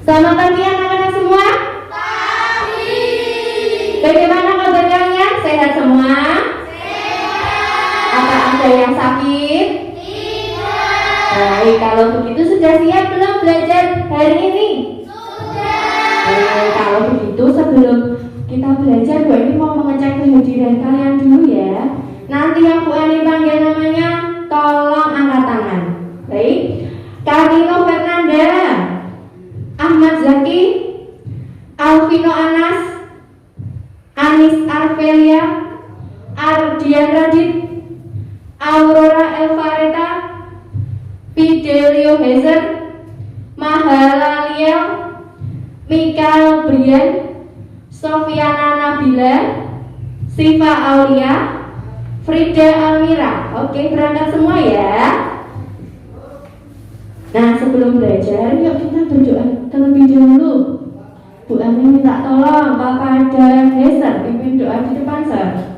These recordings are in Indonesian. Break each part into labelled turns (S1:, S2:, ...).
S1: Selamat pagi anak-anak semua.
S2: Pagi.
S1: Bagaimana kabar kalian? Sehat semua?
S2: Sehat.
S1: Apa ada yang sakit?
S2: Tidak.
S1: Baik, kalau begitu sudah siap belum belajar hari ini?
S2: Sudah.
S1: Kalau begitu sebelum kita belajar, Bu Ani mau mengecek kehadiran kalian dulu ya. Nanti yang Bu Ani panggil namanya, tolong angkat tangan. Baik, Karino Fernanda, Ahmad Zaki, Alvino Anas, Anis Arvelia, Ardian Radit, Aurora Elvareta, Fidelio Hezer, Mahala Liel, Mikael Brian, Sofiana Nabila, Siva Aulia, Frida Almira. Oke, berangkat semua ya. Nah, sebelum belajar, yuk kita berdoa terlebih dahulu. Bu Ani minta tolong Papa dan Hezer pimpin doa di depan, Sir.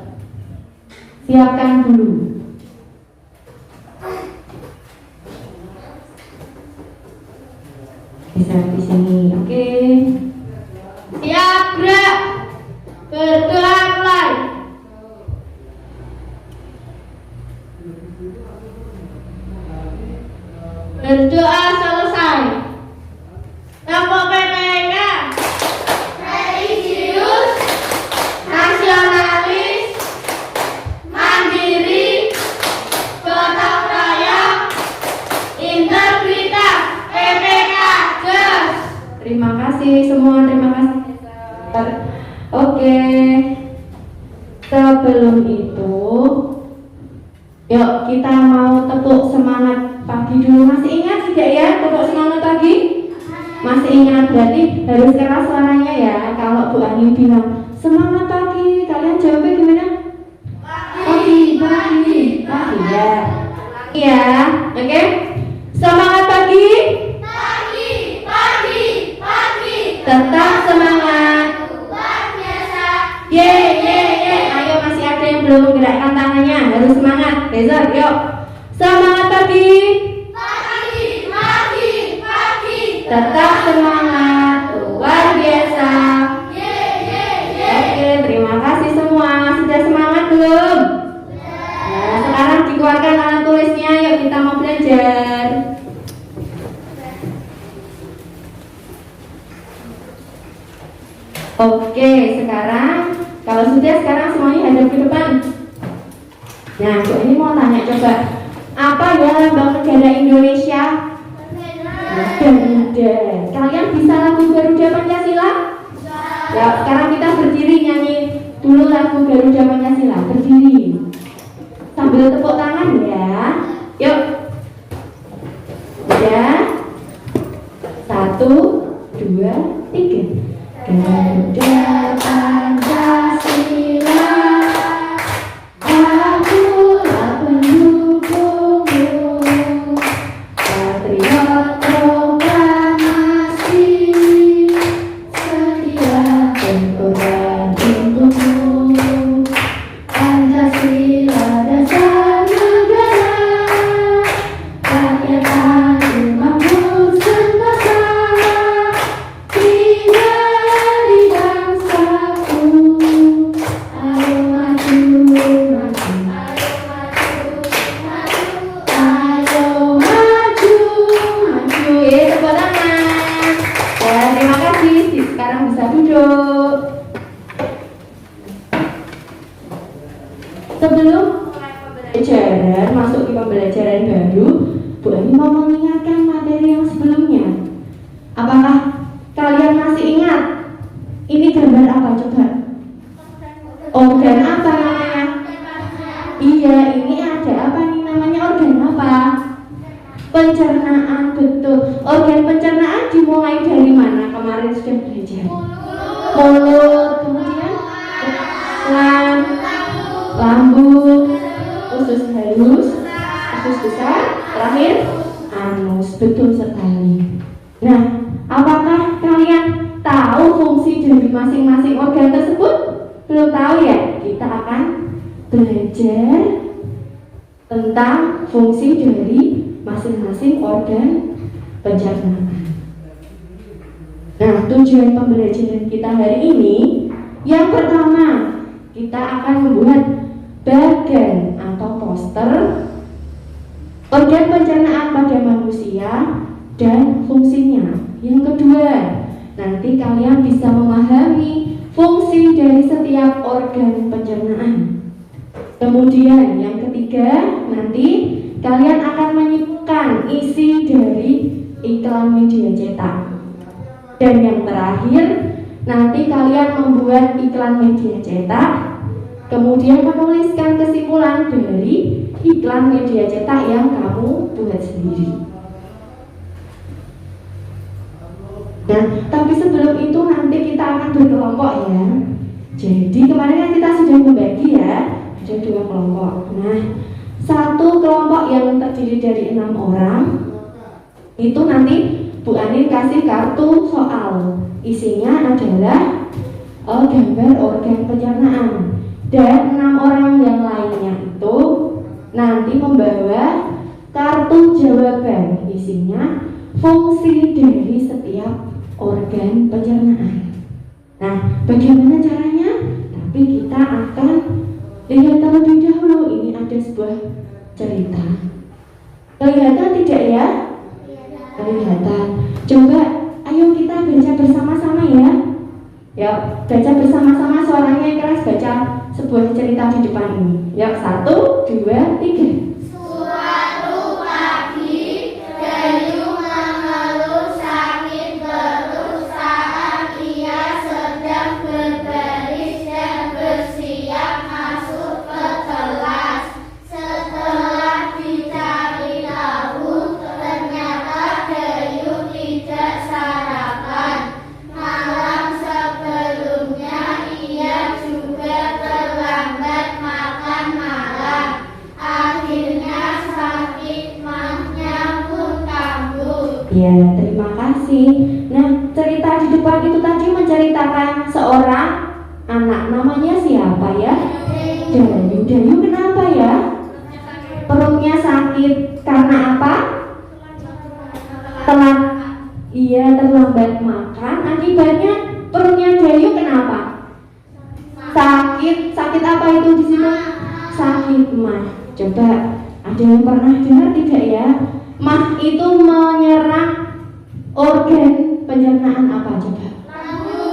S1: Siapkan dulu. Bisa di sini, oke.
S2: Siap gerak. Berdoa mulai. Berdoa selesai. Nama PPK religius, nasionalis, mandiri, gotong royong, integritas. PPK Jos.
S1: Terima kasih semua, terima kasih. Oke. Sebelum itu, yuk kita mau tepuk semangat pagi dulu. Masih ingat tidak ya tepuk semangat pagi? Masih ingat, berarti harus keras suaranya ya. Kalau Bu Ani bilang semangat pagi, kalian jawabnya gimana? Pagi, pagi, pagi ya. Iya, oke. Semangat pagi.
S2: Pagi, pagi, pagi.
S1: Tetap semangat.
S2: Luar biasa.
S1: Ye, ye, ye. Ayo, masih ada yang belum menggerakkan tangannya. Harus semangat. Besok, yuk. Semangat pagi.
S2: Pagi, pagi, pagi.
S1: Tetap semangat. Luar biasa.
S2: Ye, ye, ye.
S1: Oke, terima kasih semua. Sudah semangat belum? Nah, sekarang dikeluarkan alat tulisnya. Yuk kita mau belajar. Oke, sekarang kalau sudah, sekarang semuanya hadap ke depan. Nah, Bu ini mau tanya coba, apa ya lambang negara Indonesia? Garuda. Kalian bisa lagu Garuda Pancasila? Ya, sekarang kita berdiri nyanyi dulu lagu Garuda Pancasila. Berdiri sambil tepuk tangan ya. Yuk. Ya. 1, 2, 3. Garuda Pancasila, akulah pendukungmu, patriot proklamasi, setia berkorban untukmu. Pancasila dasar negara, rakyat adil makmur sentosa, dari bangsaku. Ayo maju, maju, ayo maju, maju. Tepuk tangan. Ya, terima kasih. Sekarang bisa duduk. Sebelum mulai pembelajaran, masuk ke pembelajaran baru, Bu Ani mau mengingatkan materi yang sebelumnya. Apakah kalian masih ingat? Ini gambar apa coba? Organ apa namanya? Iya, ini ada apa nih namanya, organ apa? Pencernaan, betul. Organ pencernaan dimulai dari mana? Kemarin sudah belajar. Mulut, kemudian lambung, usus halus, usus besar, terakhir anus. Betul sekali. Nah, apakah kalian tahu fungsi dari masing-masing organ tersebut? Belum tahu ya? Kita akan belajar tentang fungsi dari masing-masing organ pencernaan. Nah, tujuan pembelajaran kita hari ini, yang pertama, kita akan membuat bagan atau poster organ pencernaan pada manusia dan fungsinya. Yang kedua, nanti kalian bisa memahami fungsi dari setiap organ pencernaan. Kemudian yang ketiga, nanti kalian akan menyimpulkan isi dari iklan media cetak. Dan yang terakhir, nanti kalian membuat iklan media cetak, kemudian menuliskan kesimpulan dari iklan media cetak yang kamu buat sendiri. Nah, tapi sebelum itu nanti kita akan berkelompok ya. Jadi kemarin kan kita sudah membagi ya, ada 2 kelompok. Nah, satu kelompok yang terdiri dari 6 orang, itu nanti Bu Anin kasih kartu soal. Isinya adalah gambar organ pencernaan. Dan 6 orang yang lainnya itu nanti membawa kartu jawaban. Isinya fungsi dari setiap organ pencernaan. Nah, bagaimana caranya? Tapi kita akan lihat terlebih dahulu. Ini ada sebuah cerita. Kelihatan tidak ya? Kelihatan. Coba, ayo kita baca bersama-sama ya. Ya, baca bersama-sama, suaranya yang keras, baca sebuah cerita di depan ini. Ya, 1, 2, 3.
S2: Suatu pagi, Dayung mengeluh sakit perut saat ia sedang berbaris dan bersiap masuk ke kelas. Setelah dicari tahu, ternyata Dayung tidak sarapan. Malam sebelumnya ia juga terlambat makan malam. Akhirnya sakit mahnya pun kambuh.
S1: Ya, terima kasih. Nah, cerita di depan itu tadi menceritakan seorang anak. Namanya siapa ya? Dayu. Dayu kenapa ya? Perutnya sakit karena apa? Terlambat makan. Akibatnya perutnya Dayu kenapa? Sakit. Sakit apa itu di situ? Sakit mah. Coba, ada yang pernah dengar tidak ya? Mah itu menyerang organ pencernaan apa coba?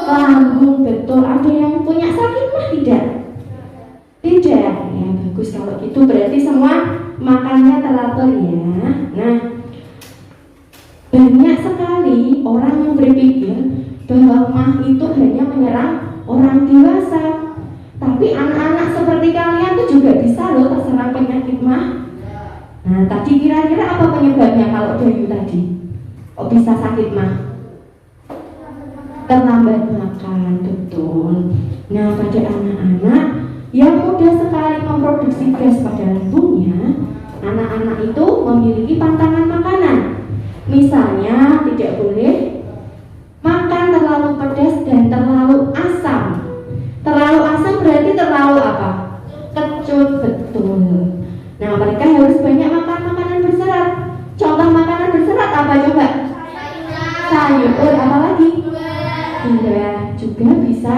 S1: Lambung, betul. Ada yang punya sakit mah tidak? Tidak. Ya, bagus kalau gitu, berarti semua makannya teratur ya. Nah, banyak sekali orang yang berpikir bahwa mah itu hanya menyerang orang dewasa. Tapi anak-anak seperti kalian tuh juga bisa loh terserang penyakit mah. Nah, tadi kira-kira apa penyebabnya kalau Dayu tadi? Kok bisa sakit mah? Terlambat makan, betul. Nah, pada anak-anak yang mudah sekali memproduksi gas pada lambungnya, anak-anak itu memiliki pantangan makanan. Misalnya, tidak boleh makan terlalu pedas dan terlalu asam. Terlalu asam berarti terlalu apa? Kecut, betul. Nah, mereka harus banyak makan makanan berserat. Contoh makanan berserat apa coba? Sayur, apa lagi? Buah. Juga bisa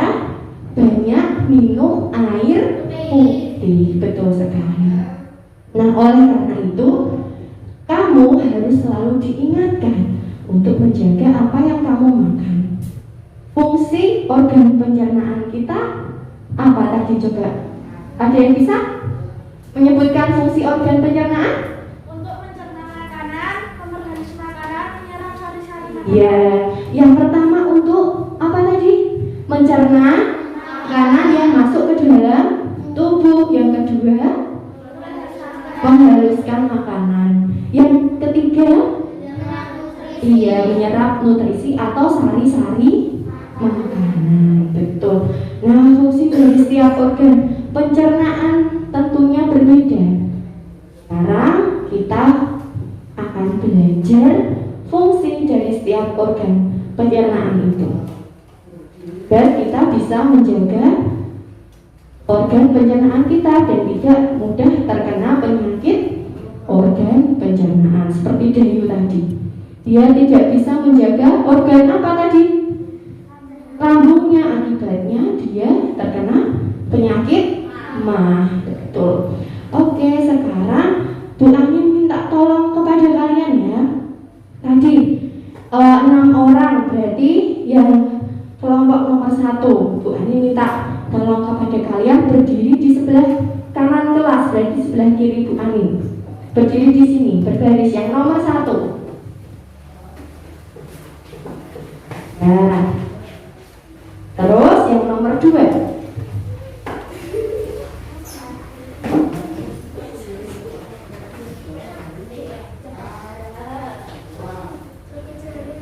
S1: banyak minum air putih, betul sekali. Nah, oleh karena itu kamu harus selalu diingatkan untuk menjaga apa yang kamu makan. Fungsi organ pencernaan kita apa tadi coba? Ada yang bisa menyebutkan fungsi organ pencernaan?
S2: Untuk mencerna makanan, memperhalus makanan, menyerap sari-sari makanan.
S1: Ya, yang pertama untuk apa tadi? Mencerna makanan yang masuk ke dalam tubuh. Yang kedua, menghaluskan makanan. Yang ketiga, menyerap nutrisi atau sari-sari makanan, betul. Nah, fungsi dari setiap organ pencernaan tentunya berbeda. Sekarang kita akan belajar fungsi dari setiap organ pencernaan itu, agar kita bisa menjaga organ pencernaan kita dan tidak mudah terkena penyakit organ pencernaan. Seperti Dayu tadi, dia tidak bisa menjaga organ apa tadi? Amin. Berdiri di sini, berbaris yang nomor 1. Nah, terus yang nomor 2.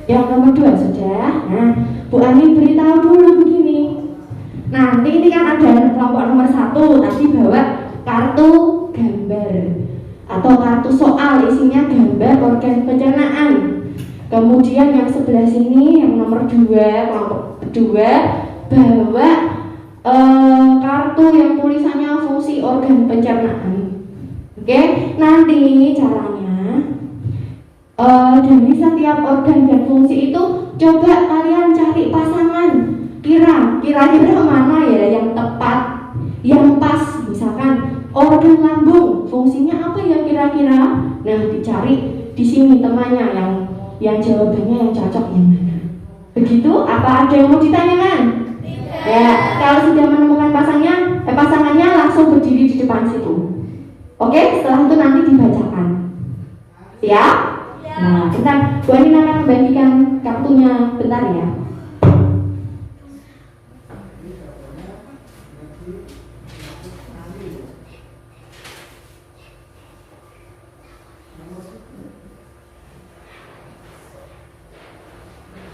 S1: Yang nomor 2 sudah. Nah, Bu Ani beritahu dulu begini. Nanti ini kan ada kelompok nomor 1 tadi bawa kartu gambar atau kartu soal isinya gambar organ pencernaan. Kemudian yang sebelah sini yang nomor 2 kelompok kedua bawa kartu yang tulisannya fungsi organ pencernaan. Oke, nanti caranya dari setiap organ dan fungsi itu coba kalian cari pasangan. Kira-kira mana ya yang tepat, yang pas. Misalkan organ lambung fungsinya apa ya kira-kira? Nah, dicari di sini temannya yang jawabannya yang cocok yang mana. Begitu? Apa ada yang mau ditanyakan? Ya, kalau sudah menemukan pasangannya langsung berdiri di depan situ. Oke, setelah itu nanti dibacakan. Siap? Nah, bentar, Bu Anin akan membagikan kartunya bentar ya.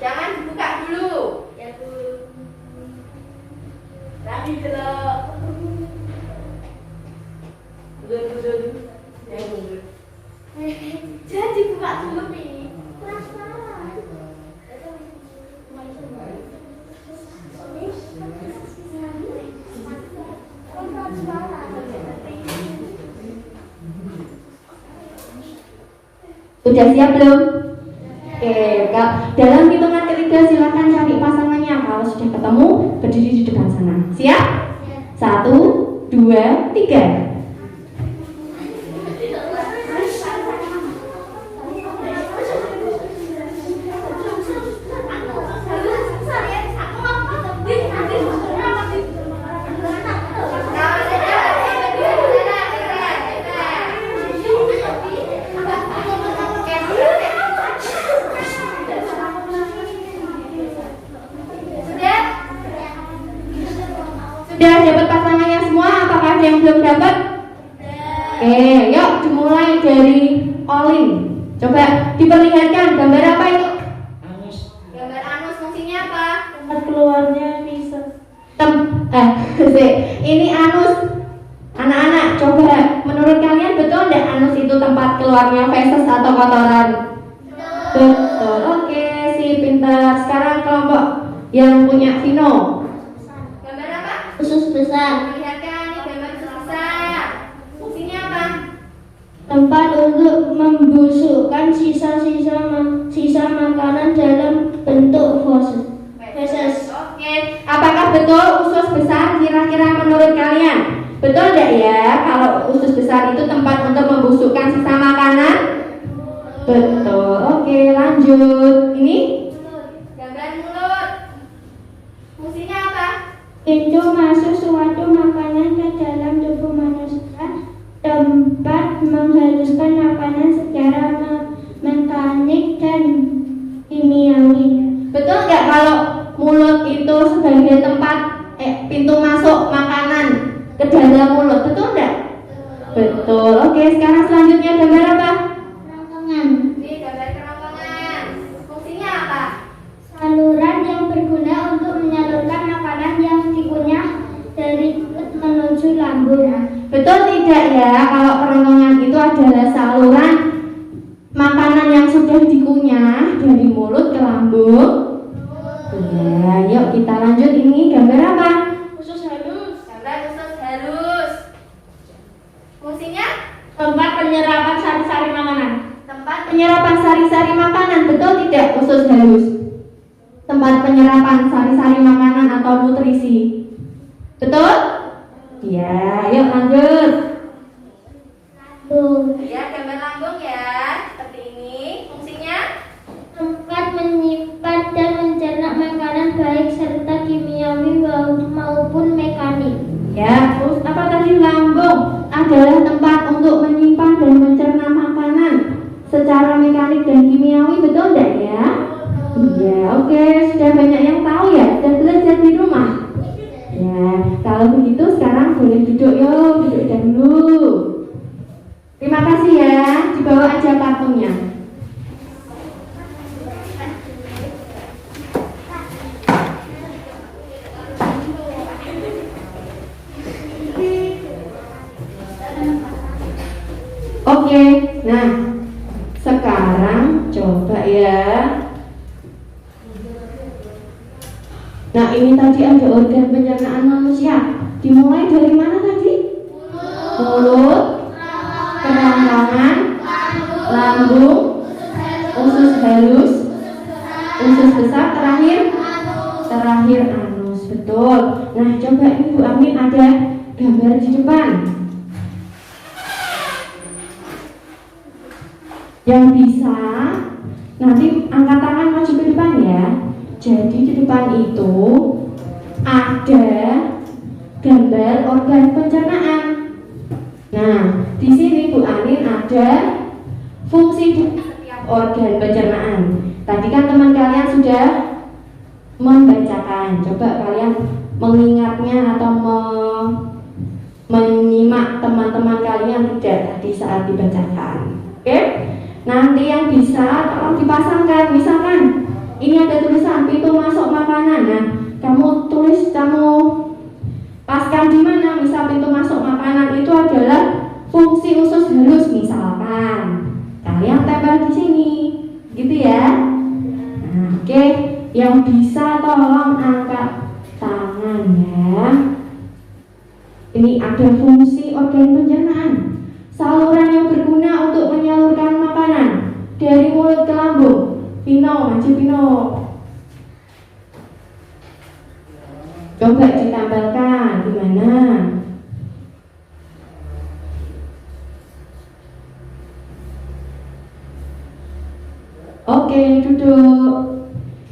S1: Jangan dibuka dulu. Ya, Bu. Lagi gelap. Mundur. Ya, mundur.
S2: Jadi buka dulu nih. Transparan.
S1: Sudah siap belum? Oke, dalam hitungan ketiga silakan cari pasangannya. Kalau sudah ketemu, berdiri di depan sana. Siap? 1, 2, 3. Sudah dapat pasangannya semua? Apakah ada yang belum dapat? Oke, yuk dimulai dari Olin. Coba diperlihatkan gambar apa itu? Anus. Gambar anus fungsinya apa?
S2: Tempat keluarnya bisa.
S1: Ini anus. Anak-anak, coba menurut kalian betul enggak anus itu tempat keluarnya feses atau kotoran? Betul. Oke, si pintar. Sekarang kelompok yang punya Vino.
S2: Usus besar.
S1: Lihatkan ini gambar usus besar. Fungsinya apa?
S2: Tempat untuk membusukkan sisa makanan dalam bentuk feses.
S1: Oke. Apakah betul usus besar kira-kira menurut kalian? Betul enggak ya kalau usus besar itu tempat untuk membusukkan sisa makanan? Betul. Oke, lanjut. Ini gambar mulut. Fungsinya apa?
S2: Pintu masuk suatu makanan ke dalam tubuh manusia, tempat menghaluskan makanan secara mekanik dan kimiawi.
S1: Betul nggak kalau mulut itu sebagai tempat pintu masuk makanan ke dalam mulut? Betul nggak? Betul. Oke, sekarang selanjutnya gambar apa?
S2: Kerongkongan.
S1: Ini gambar kerongkongan. Fungsinya apa?
S2: Saluran yang berguna untuk menyalurkan makanan yang dikunyah dari mulut menuju lambung.
S1: Betul tidak ya kalau kerongkongan itu adalah saluran makanan yang sudah dikunyah dari mulut ke lambung? Ya, yuk kita lanjut. Ini gambar apa?
S2: Usus halus.
S1: Gambar usus halus. Fungsinya?
S2: Tempat penyerapan sari-sari makanan.
S1: Tempat penyerapan sari-sari makanan. Betul tidak usus halus? Tempat penyerapan sari-sari makanan atau nutrisi. Betul? Ya, yuk lanjut. Ya, gambar lambung ya. Seperti ini. Fungsinya?
S2: Tempat menyimpan dan mencerna makanan baik serta kimiawi maupun mekanik.
S1: Ya, terus apa tadi? Lambung adalah tempat untuk menyimpan betul enggak ya? Iya, oke, sudah banyak yang tahu ya, sudah belajar di rumah. Ya, kalau begitu sekarang boleh duduk yuk, duduk dulu. Terima kasih ya, dibawa aja kartunya. Oke, nah sekarang coba ya. Nah ini tadi ada organ pencernaan manusia. Dimulai dari mana tadi? Mulut, kerongkongan, lambung, usus halus, usus besar, terakhir anus. Betul. Nah coba ini Bu Amin ada gambar di depan. Yang bisa nanti angkat tangan maju ke depan ya. Jadi di depan itu ada gambar organ pencernaan. Nah, di sini Bu Anin ada fungsi setiap organ pencernaan. Tadi kan teman kalian sudah membacakan. Coba kalian mengingatnya atau menyimak teman-teman kalian tidak tadi saat dibacakan. Oke? Nanti yang bisa tolong dipasangkan. Misalkan ini ada tulisan pintu masuk makanan. Nah, kamu tulis, kamu paskan di mana? Misal pintu masuk makanan itu adalah fungsi usus halus misalkan. Kalian tempel di sini, gitu ya. Nah, oke, yang bisa tolong angkat tangan ya. Ini ada fungsi organ pencernaan. Saluran yang berguna untuk menyalurkan makanan dari mulut ke lambung. Pino, maju Pino. Coba ditambahkan gimana? Oke, duduk.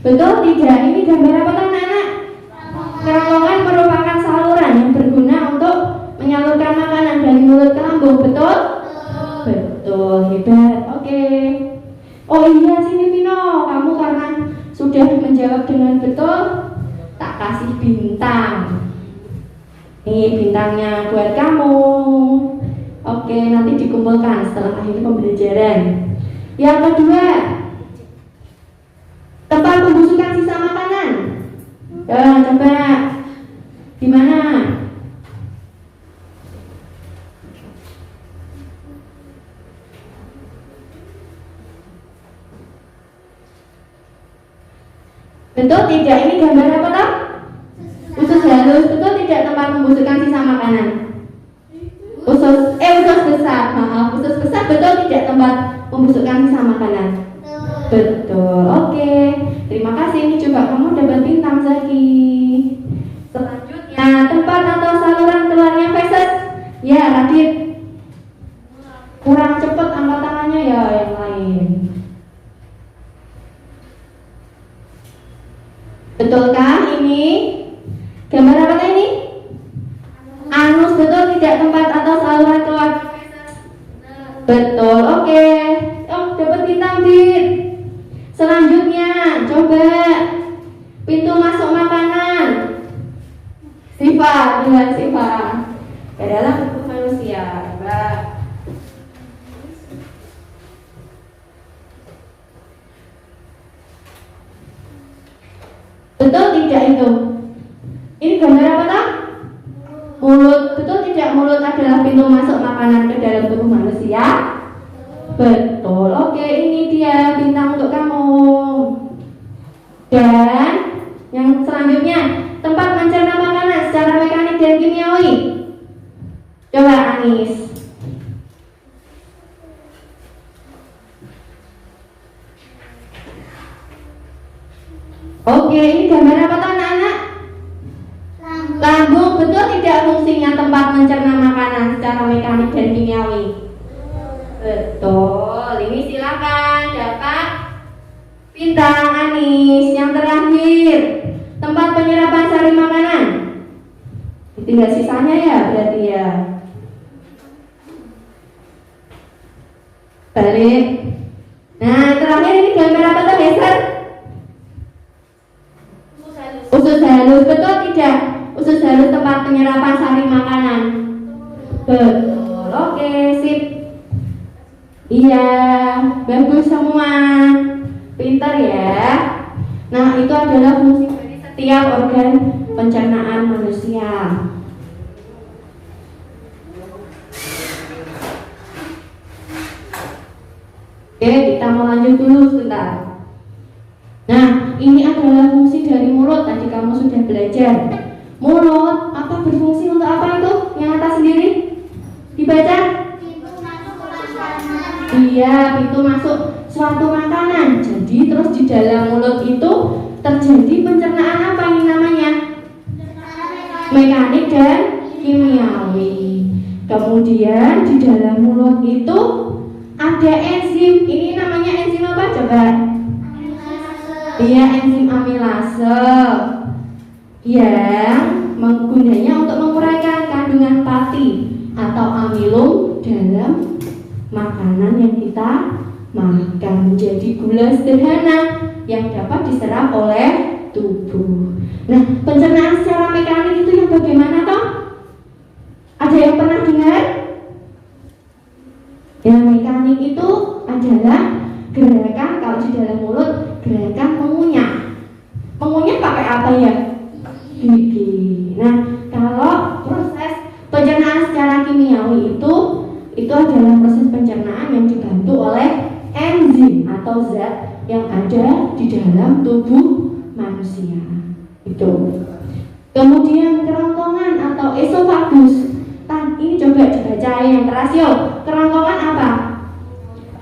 S1: Betul tidak? Ini gambar apa kan anak? Kerongkongan merupakan saluran yang berguna untuk menyalurkan makanan dari mulut ke lambung. Betul? Betul, hebat. Oke. Oh iya, sini Vino, kamu karena sudah menjawab dengan betul, tak kasih bintang. Nih bintangnya buat kamu. Oke, nanti dikumpulkan setelah akhir pembelajaran. Yang kedua, tempat pembusukan sisa makanan. Coba di mana? Betul tidak? Ini gambar apa toh? Usus halus. Betul tidak tempat pembusukan sisa makanan? Usus besar. Maaf, usus besar. Betul tidak tempat pembusukan sisa makanan? Betul. Oke. Terima kasih. Ini juga kamu dapat bintang Zaki. Selanjutnya, tempat atau saluran keluarnya feses. Ya, Radit. Kurang cepat angkat tangannya ya yang lain. Betulkah ini? Gambar apa ini? Anus. Betul tidak tempat atau saluran keluar? Betul. Oke. Oh, dapat bintang Dit. Selanjutnya, coba pintu masuk makanan. Sifat, dengan sifat ke dalam tubuh manusia. Mbak. Betul tidak itu? Ini gambar apa tak? Mulut. Betul tidak mulut adalah pintu masuk makanan ke dalam tubuh manusia? Betul. Oke, ini dia bintang untuk kamu. Dan yang selanjutnya, tempat mencerna makanan secara mekanik dan kimiawi. Coba Anis. Oke, ini gambar apa tuh anak-anak? Lambung. Betul tidak fungsinya tempat mencerna makanan secara mekanik dan kimiawi? Betul. Ini silakan dapat bintang Anis. Yang terakhir, tempat penyerapan sari makanan. Tinggal sisanya ya berarti ya. Balik. Nah, terakhir ini gambar apa tuh, Hester? Usus halus, betul tidak? Usus halus tempat penyerapan sari makanan. Betul, oke, sip. Iya, bagus semua. Pintar ya. Nah, itu adalah fungsi dari setiap organ pencernaan manusia. Oke, kita mau lanjut dulu sebentar. Nah, ini adalah fungsi dari mulut. Tadi kamu sudah belajar. Mulut, apa berfungsi untuk apa itu? Yang atas sendiri? Dibaca? Iya, pintu masuk suatu makanan. Jadi terus di dalam mulut itu terjadi pencernaan apa ini namanya? Mekanik dan kimiawi. Kemudian di dalam mulut itu ada enzim. Ini namanya enzim apa coba? Iya, enzim amilase yang menggunanya untuk menguraikan kandungan pati atau amilum dalam makanan yang kita makan menjadi gula sederhana yang dapat diserap oleh tubuh. Nah, pencernaan secara mekanik itu yang bagaimana toh? Ada yang pernah dengar? Yang mekanik itu adalah gerakan kalau di dalam mulut, gerakan mengunyah. Mengunyah pakai apa ya? Gigi. Nah, kalau proses pencernaan secara kimiawi itu adalah proses pencernaan yang dibantu oleh enzim atau zat yang ada di dalam tubuh manusia. Itu. Kemudian kerongkongan atau esofagus. Ini coba dibaca yang keras yuk. Kerongkongan apa?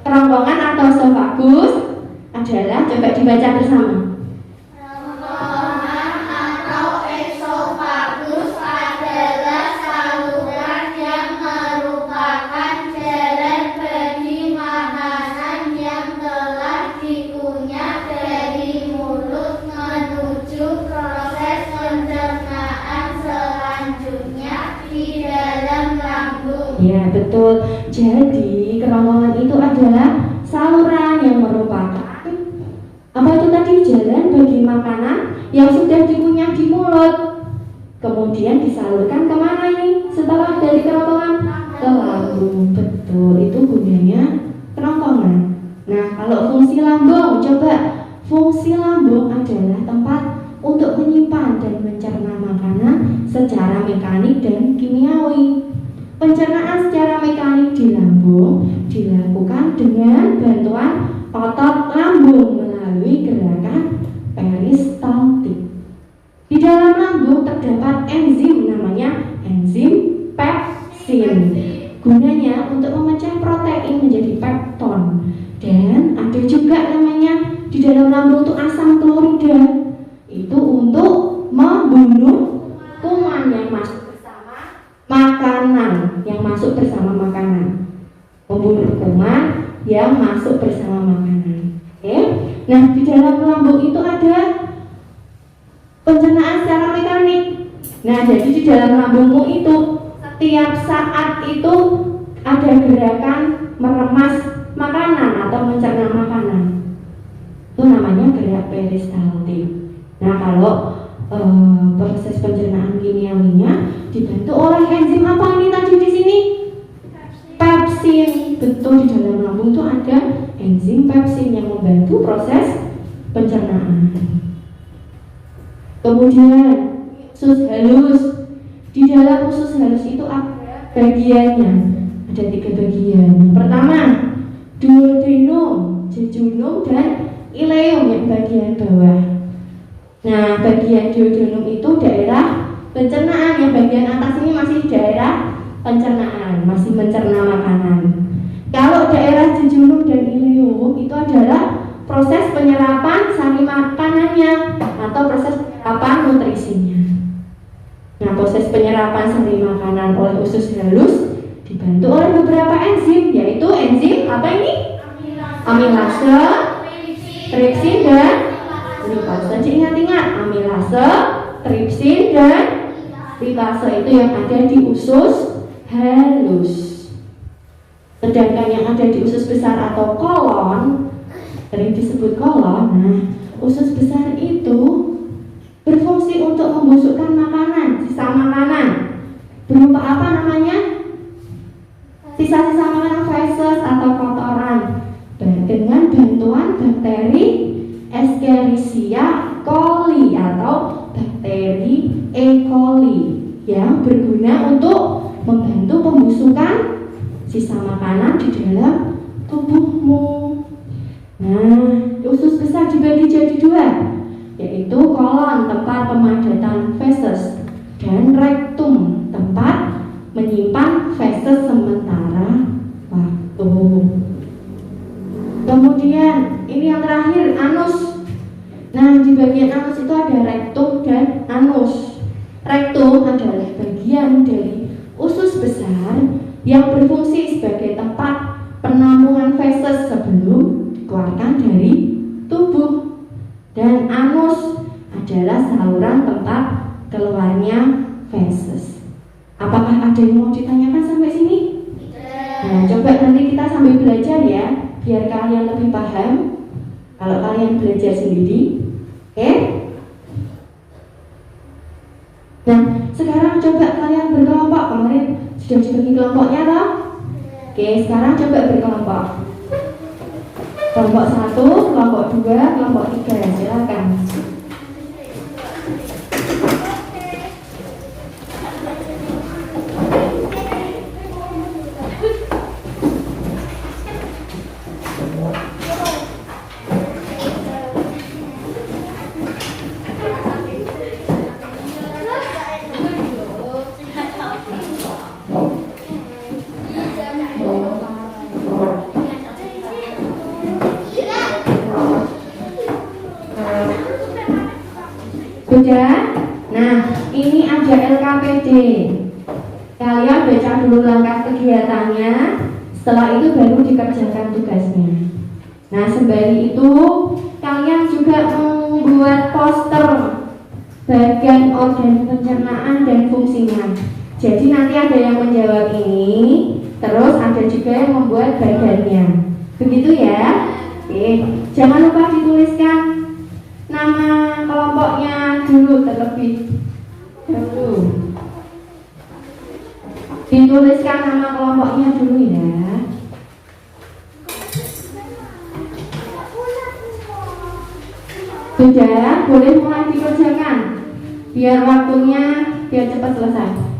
S1: Kerongkongan atau esofagus adalah, coba dibaca bersama.
S2: Kerongkongan atau esofagus adalah saluran yang merupakan jalan bagi makanan yang telah dikunyah dari mulut menuju proses pencernaan selanjutnya di dalam lambung. Ya, betul. Jadi kerongkongan itu adalah saluran yang merupakan apa itu tadi? Jalan bagi makanan yang sudah dikunyah di mulut, kemudian disalurkan kemana ini setelah dari kerongkongan? Ke lambung. Betul, itu gunanya kerongkongan. Nah, kalau fungsi lambung, coba. Fungsi lambung adalah tempat untuk menyimpan dan mencerna makanan secara mekanik dan kimiawi. Pencernaan secara mekanik di lambung dilakukan dengan bantuan otot lambung melalui gerakan peristaltik. Di dalam lambung terdapat enzim namanya enzim pepsin. Gunanya untuk memecah protein menjadi pepton. Dan ada juga namanya di dalam lambung untuk asam klorida. Itu untuk membunuh kuman yang masuk makanan, membunuh kuman yang masuk bersama makanan. Oke. Nah, di dalam lambung itu ada pencernaan secara mekanik. Nah, jadi di dalam lambungmu itu setiap saat itu ada gerakan meremas makanan atau mencerna makanan. Itu namanya gerak peristaltik. Nah, kalau proses pencernaan kimiawinya dibantu oleh enzim apa ini tadi di sini? Pepsin. Betul, di dalam lambung itu ada enzim pepsin yang membantu proses pencernaan. Kemudian usus halus. Di dalam usus halus itu ada bagiannya. Ada 3 bagian. Yang pertama, duodenum, jejunum, dan ileum yang bagian bawah. Nah, bagian duodenum itu daerah pencernaan, yang bagian atas ini masih daerah pencernaan, masih mencerna makanan. Kalau daerah jejunum dan ileum itu adalah proses penyerapan sari makanannya atau proses penyerapan nutrisinya. Nah, proses penyerapan sari makanan oleh usus halus dibantu oleh beberapa enzim, yaitu enzim apa ini? Amilase, tripsin, dan lipase. Jadi ingat-ingat, amilase, tripsin, dan lipase itu yang ada di usus halus. Sedangkan yang ada di usus besar atau kolon sering disebut kolon. Nah, usus besar itu berfungsi untuk membusukkan makanan, sisa makanan. Berupa apa namanya? Sisa-sisa makanan feses atau kotoran. Dengan bantuan bakteri Escherichia coli atau bakteri E. coli yang berguna untuk membantu pembusukan sisa makanan di dalam tubuhmu. Nah, usus besar dibagi jadi dua, yaitu kolon tempat pemadatan feses dan rektum tempat menyimpan feses sementara waktu. Kemudian ini yang terakhir, anus. Nah, di bagian anus itu ada rektum dan anus. Rektum adalah bagian dari usus besar yang berfungsi sebagai tempat penampungan feses sebelum dikeluarkan dari tubuh. Dan anus adalah saluran tempat keluarnya feses. Apakah ada yang mau ditanyakan sampai sini? Nah, coba nanti kita sambil belajar ya, biar kalian lebih paham kalau kalian belajar sendiri. Oke? Nah, sekarang coba kalian berkelompok. Kemarin sudah dibagi kelompoknya toh? Oke, sekarang coba berkelompok. Kelompok 1, kelompok 2, kelompok 3. Silakan. Sudah? Nah, ini ada LKPD. Kalian baca dulu langkah kegiatannya, setelah itu baru dikerjakan tugasnya. Nah, sembari itu kalian juga membuat poster bagian organ pencernaan dan fungsinya. Jadi nanti ada yang menjawab ini, terus ada juga yang membuat badannya. Begitu ya? Oke, jangan lupa dituliskan nama kelompoknya dulu terlebih dahulu. Dituliskan nama kelompoknya dulu ya. Sudah, boleh mulai dikerjakan biar waktunya biar cepat selesai.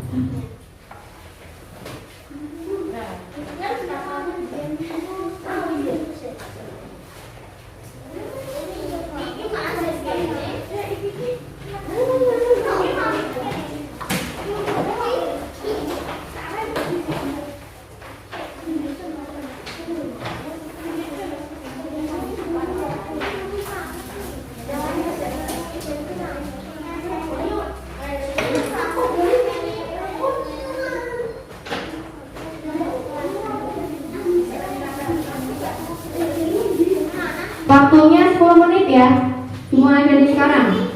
S2: Waktunya 10 menit ya, mulai dari sekarang.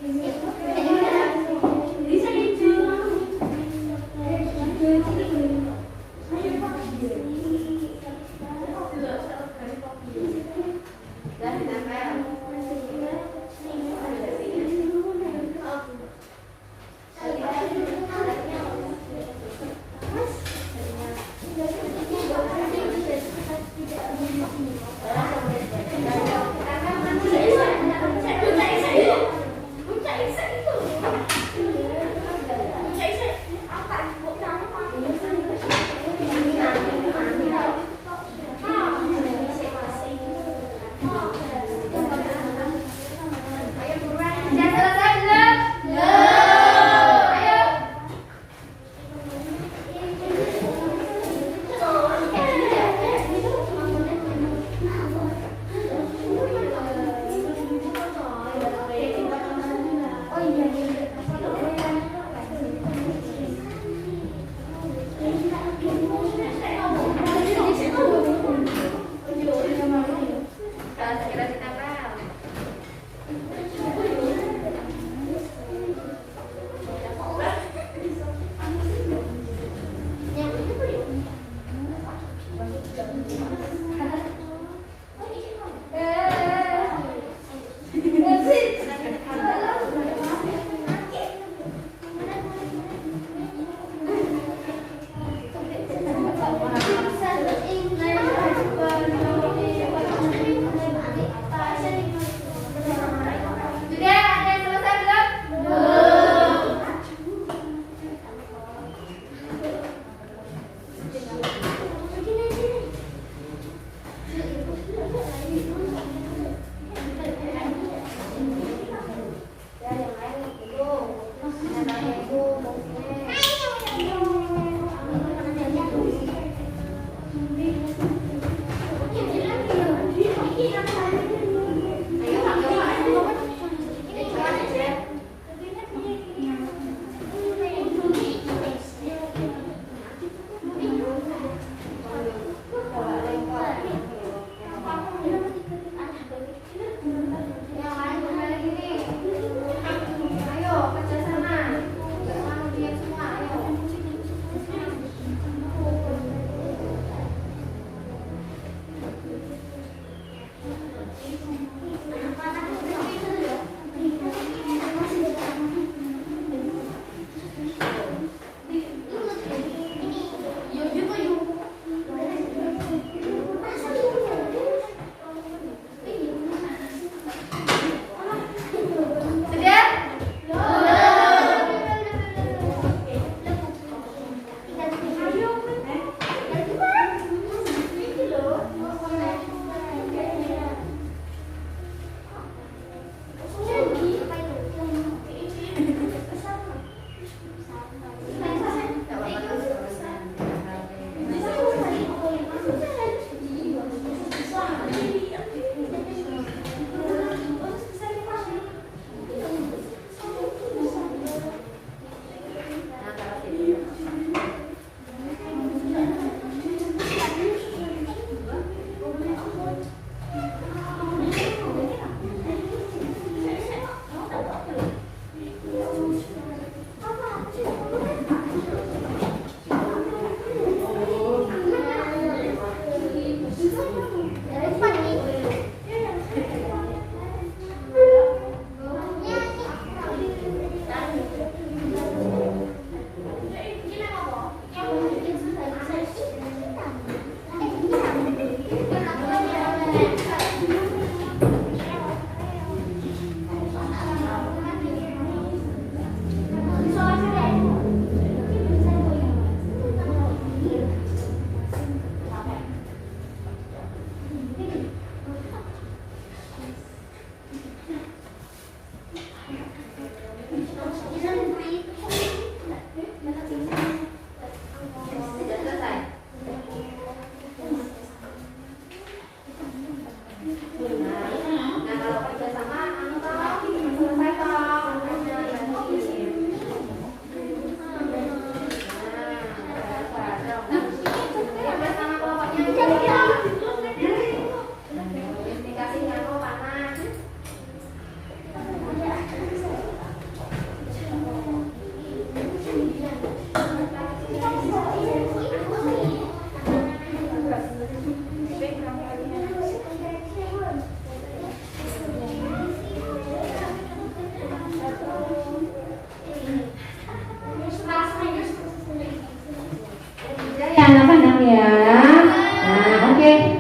S3: Saya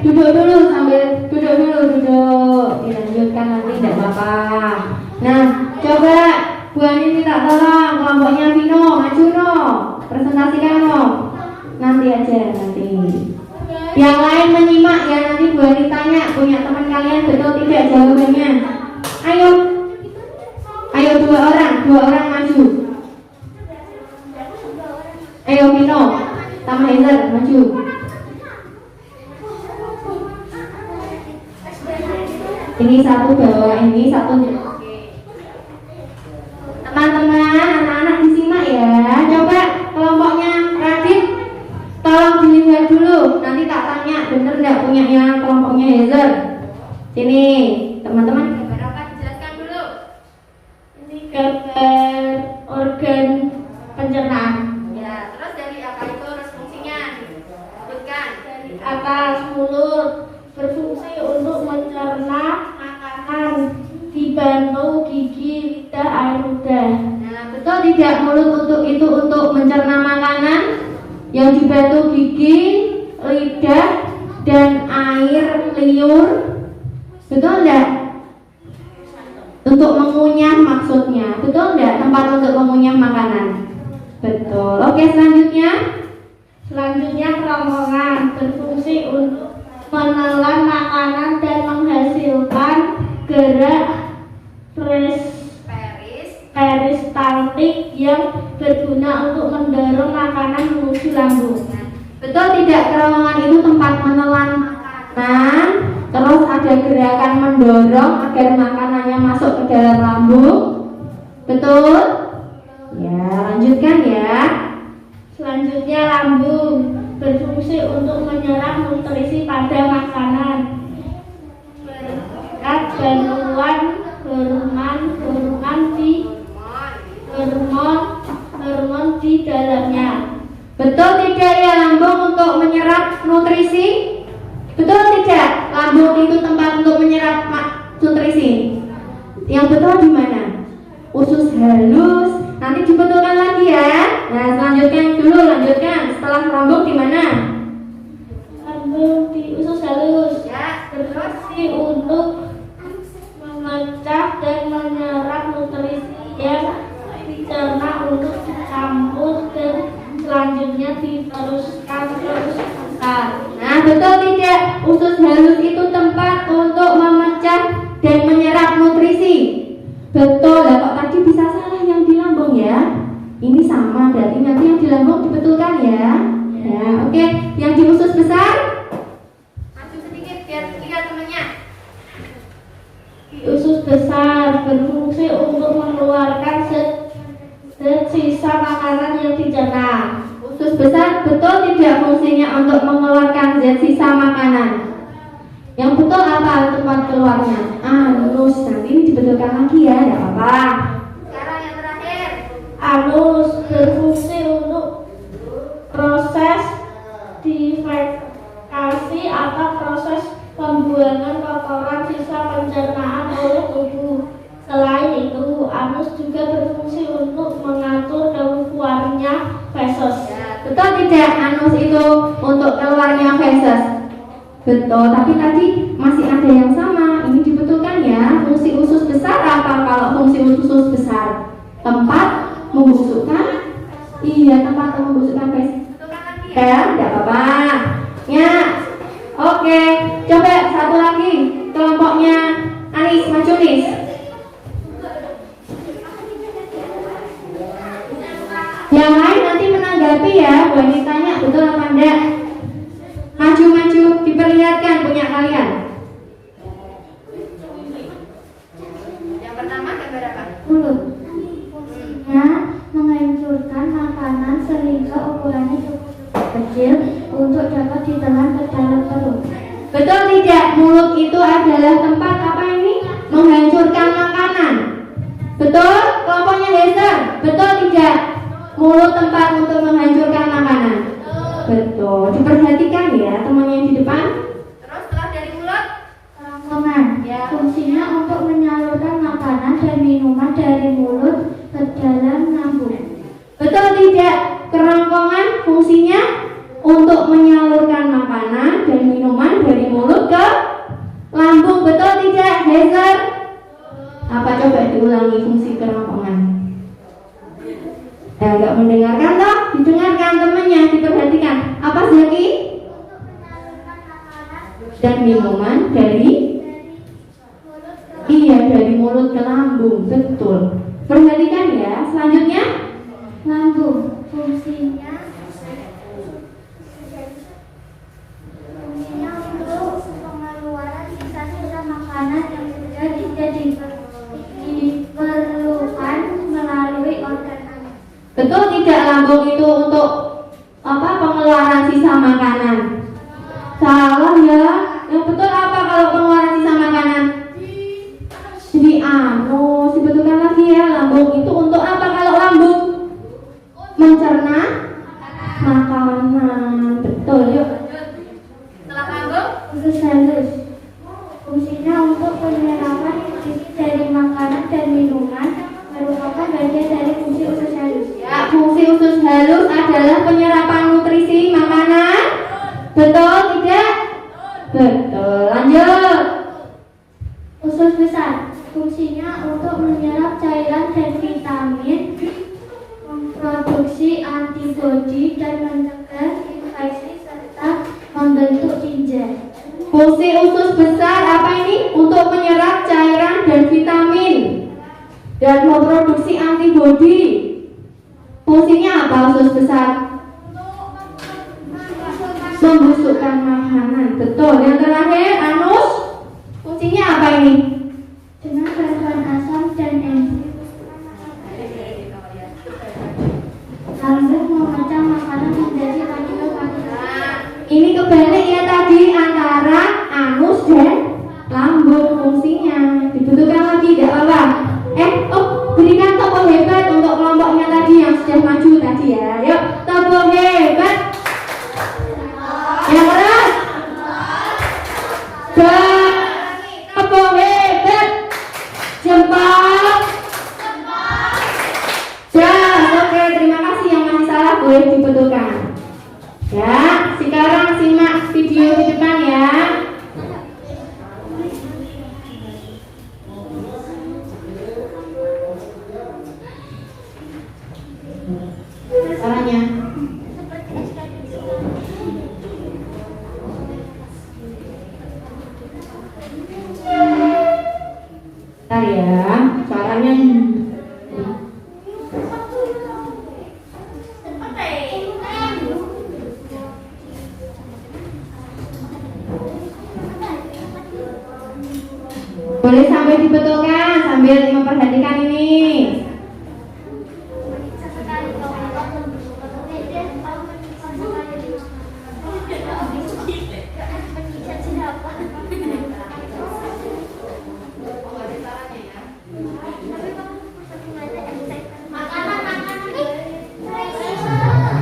S1: duduk dulu sambil duduk. Dilanjutkan nanti tidak apa-apa. Nah, coba Bu Ani minta tolong kelompoknya Vino, maju no. Presentasikan no. Nanti aja nanti. Yang lain menyimak ya, nanti Bu Ani tanya punya teman kalian betul tidak jawabannya. Ayo. Ayo dua orang maju. Ayo Vino, sama Heather maju. Ini satu bawa, ini satu. Teman-teman, anak-anak disimak ya. Coba kelompoknya Radit, tolong dilihat dulu. Nanti tak tanya, bener nggak punyanya kelompoknya Heather? Sini, teman-teman. Gambar apa? Dijelaskan dulu.
S2: Ini gambar organ pencernaan.
S1: Ya, terus dari apa itu terus fungsinya? Disebutkan.
S2: Dari atas mulut berfungsi untuk mencerna makanan, dibantu gigi, lidah, air ludah.
S1: Nah, betul tidak mulut untuk mencerna makanan, yang dibantu gigi, lidah, dan air liur. Betul enggak? Untuk mengunyah maksudnya. Betul enggak? Tempat untuk mengunyah makanan. Betul. Oke,
S2: Selanjutnya kerongkongan berfungsi untuk menelan makanan dan menghasilkan gerak peristaltik yang berguna untuk mendorong makanan menuju lambung.
S1: betul tidak kerongkongan itu tempat menelan makanan, terus ada gerakan mendorong agar makanannya masuk ke dalam lambung. Betul? Ya, lanjutkan ya.
S2: Selanjutnya lambung berfungsi untuk menyerap nutrisi pada makanan, bergerak bantuan hormon di dalamnya.
S1: Betul tidak ya lambung untuk menyerap nutrisi? Betul tidak? Lambung itu tempat untuk menyerap nutrisi. Yang betul di mana? Usus halus. Nanti dibetulkan lagi ya. Nah, lanjutkan. Setelah lambung di mana?
S2: Lambung di usus halus.
S1: Ya,
S2: Berfungsi untuk memecah dan menyerap nutrisi yang dicerna untuk dicampur dan selanjutnya diteruskan ke usus besar.
S1: Nah, betul tidak? Usus halus itu tempat untuk memecah dan menyerap nutrisi. Betul, lah kok tadi bisa salah yang di lambung ya? Ini sama, berarti nanti yang di lambung dibetulkan ya. Ya, oke. Yang di usus besar? Maju sedikit biar lihat temannya.
S2: Di usus besar berfungsi untuk mengeluarkan zat sisa makanan yang dicerna.
S1: Usus besar betul tidak fungsinya untuk mengeluarkan zat sisa makanan? Yang betul apa tempat keluarnya? Anus. Nanti ini dibetulkan lagi ya, tidak apa-apa. Sekarang yang terakhir.
S2: Anus berfungsi untuk proses defekasi atau proses pembuangan kotoran sisa pencernaan oleh tubuh. Selain itu, anus juga berfungsi untuk mengatur keluarnya feses.
S1: Ya, betul tidak anus itu untuk keluarnya feses? Betul, tapi tadi masih ada yang sama. Ini dibetulkan ya. Fungsi usus besar apa kalau fungsi usus besar? Tempat membusukkan. Iya, tempat membusukkan feses. Ya, tidak apa-apa. Ya, oke. Coba satu lagi. Kelompoknya Anis, maju Nis. Yang lain nanti menanggapi ya. Boleh tanya betul apa enggak? Maju, diperlihatkan punya kalian. Yang pertama gambar apa?
S2: Mulut. Fungsinya menghancurkan makanan sehingga ukurannya cukup kecil untuk dapat ditelan ke dalam perut.
S1: Betul tidak? Mulut itu adalah tempat apa ini? Menghancurkan makanan. Betul? Kelompoknya Heather. Betul tidak? Mulut tempat untuk menghancurkan makanan. Betul. Diperhatikan ya temannya yang di depan. Terus setelah dari mulut?
S2: Kerongkongan.
S1: Ya.
S2: Fungsinya untuk menyalurkan makanan dan minuman dari mulut ke dalam lambung.
S1: Betul tidak? Kerongkongan fungsinya untuk menyalurkan makanan dan minuman dari mulut ke lambung. Betul tidak, Heather? Apa coba diulangi fungsi kerongkongan? Enggak mendengarkan toh? Didengarkan temannya, diperhatikan. Apa Zaki? Dan minuman dari dari mulut ke lambung. Betul. Perhatikan ya. Selanjutnya
S3: lambung fungsinya untuk pengeluaran sisa-sisa makanan yang sudah tidak diperlukan melalui organ anus.
S1: betul tidak lambung itu untuk apa? Pengeluaran sisa makanan. Salah ya. Yang betul apa kalau pengeluaran sisa makanan? Di anus. Dibetulkan lagi ya. Lambung itu untuk apa kalau lambung? Mencerna makanan. Betul, yuk.
S3: Setelah lambung, usus halus. Fungsinya untuk penyerapan nutrisi dari makanan dan minuman, merupakan bagian dari fungsi usus halus.
S1: Ya, fungsi usus halus adalah penyerapan nutrisi makanan. Betul tidak? Betul. Lanjut.
S3: Usus besar, fungsinya untuk menyerap cairan dan vitamin, memproduksi antibodi dan mencegah infeksi serta membentuk tinja.
S1: Fungsi usus besar apa ini? Untuk menyerap cairan dan vitamin dan memproduksi antibodi. Fungsinya apa usus besar? Membusukkan makanan. Betul. Yang terakhir, anus. Fungsinya apa ini?
S3: Dengan bantuan asam dan enzim, lambung memecah makanan menjadi partikel-partikel.
S1: Ini kebalik ya tadi antara anus dan lambung fungsinya. Dibutuhkan lagi, tidak apa-apa. Berikan tepuk hebat untuk kelompoknya tadi yang sudah maju tadi ya. Yuk, tepuk hebat. Yang keras. Tepuk hebat. Jempol. Oke, terima kasih. Yang masih salah boleh dibetulkan. Ya, sekarang simak video di depan ya. Caranya. Bentar ya, caranya. Boleh sampai dibetulkan sambil memperhatikan ini.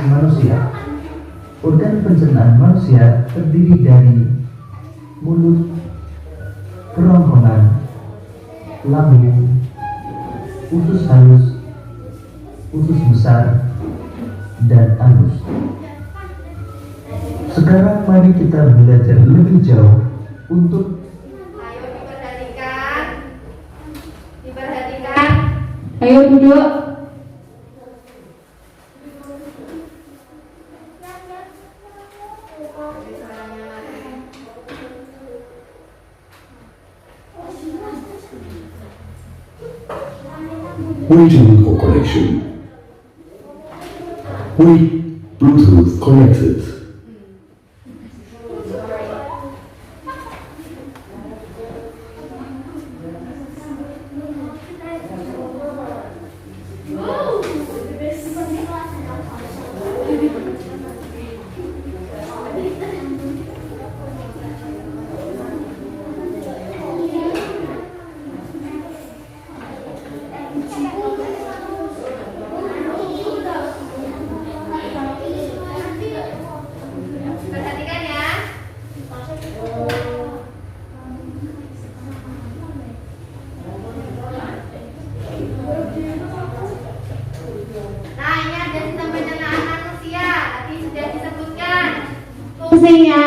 S4: Manusia. Organ pencernaan manusia terdiri dari mulut, kerongkongan, lambung, usus halus, usus besar, dan anus. Sekarang mari kita belajar lebih jauh untuk
S1: Ayo diperhatikan. Diperhatikan. Ayo duduk.
S5: Waiting for connection. Wait, Bluetooth connected.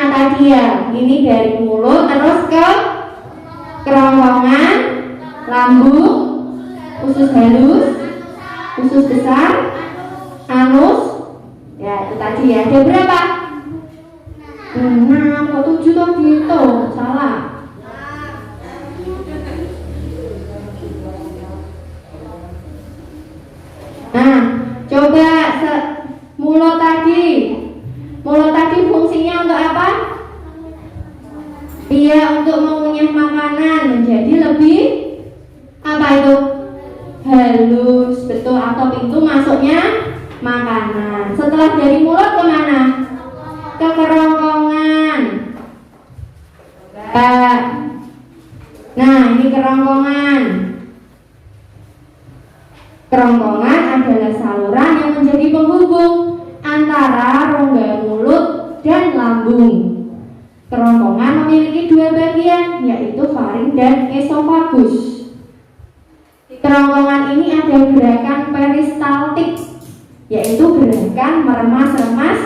S1: tadi ya. Ini dari mulut terus ke kerongkongan, lambung, usus halus, usus besar, anus. Ya itu tadi ya. Ada berapa? 6 kok 7 toh gitu. Salah. Nah, coba mulut tadi. Mulut tadi fungsinya untuk apa? Iya, untuk mengunyah makanan menjadi lebih apa itu? Halus, betul. Atau pintu masuknya makanan. Setelah dari mulut kemana? Ke kerongkongan. Nah, ini kerongkongan. Kerongkongan adalah saluran yang menjadi penghubung antara rongga mulut dan lambung. Kerongkongan memiliki 2 bagian, yaitu faring dan esofagus. Di kerongkongan ini ada gerakan peristaltik, yaitu gerakan meremas-remas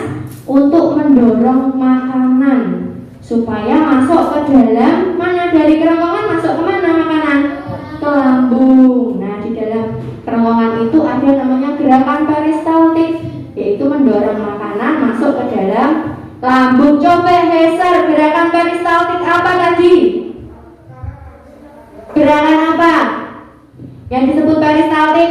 S1: untuk mendorong makanan supaya masuk ke dalam mana. Dari kerongkongan masuk ke mana makanan? Ke lambung. Nah, di dalam kerongkongan itu ada namanya gerakan peristaltik, yaitu mendorong makanan masuk ke dalam lambung. Coba Heser, gerakan peristaltik apa tadi? Gerakan apa yang disebut peristaltik?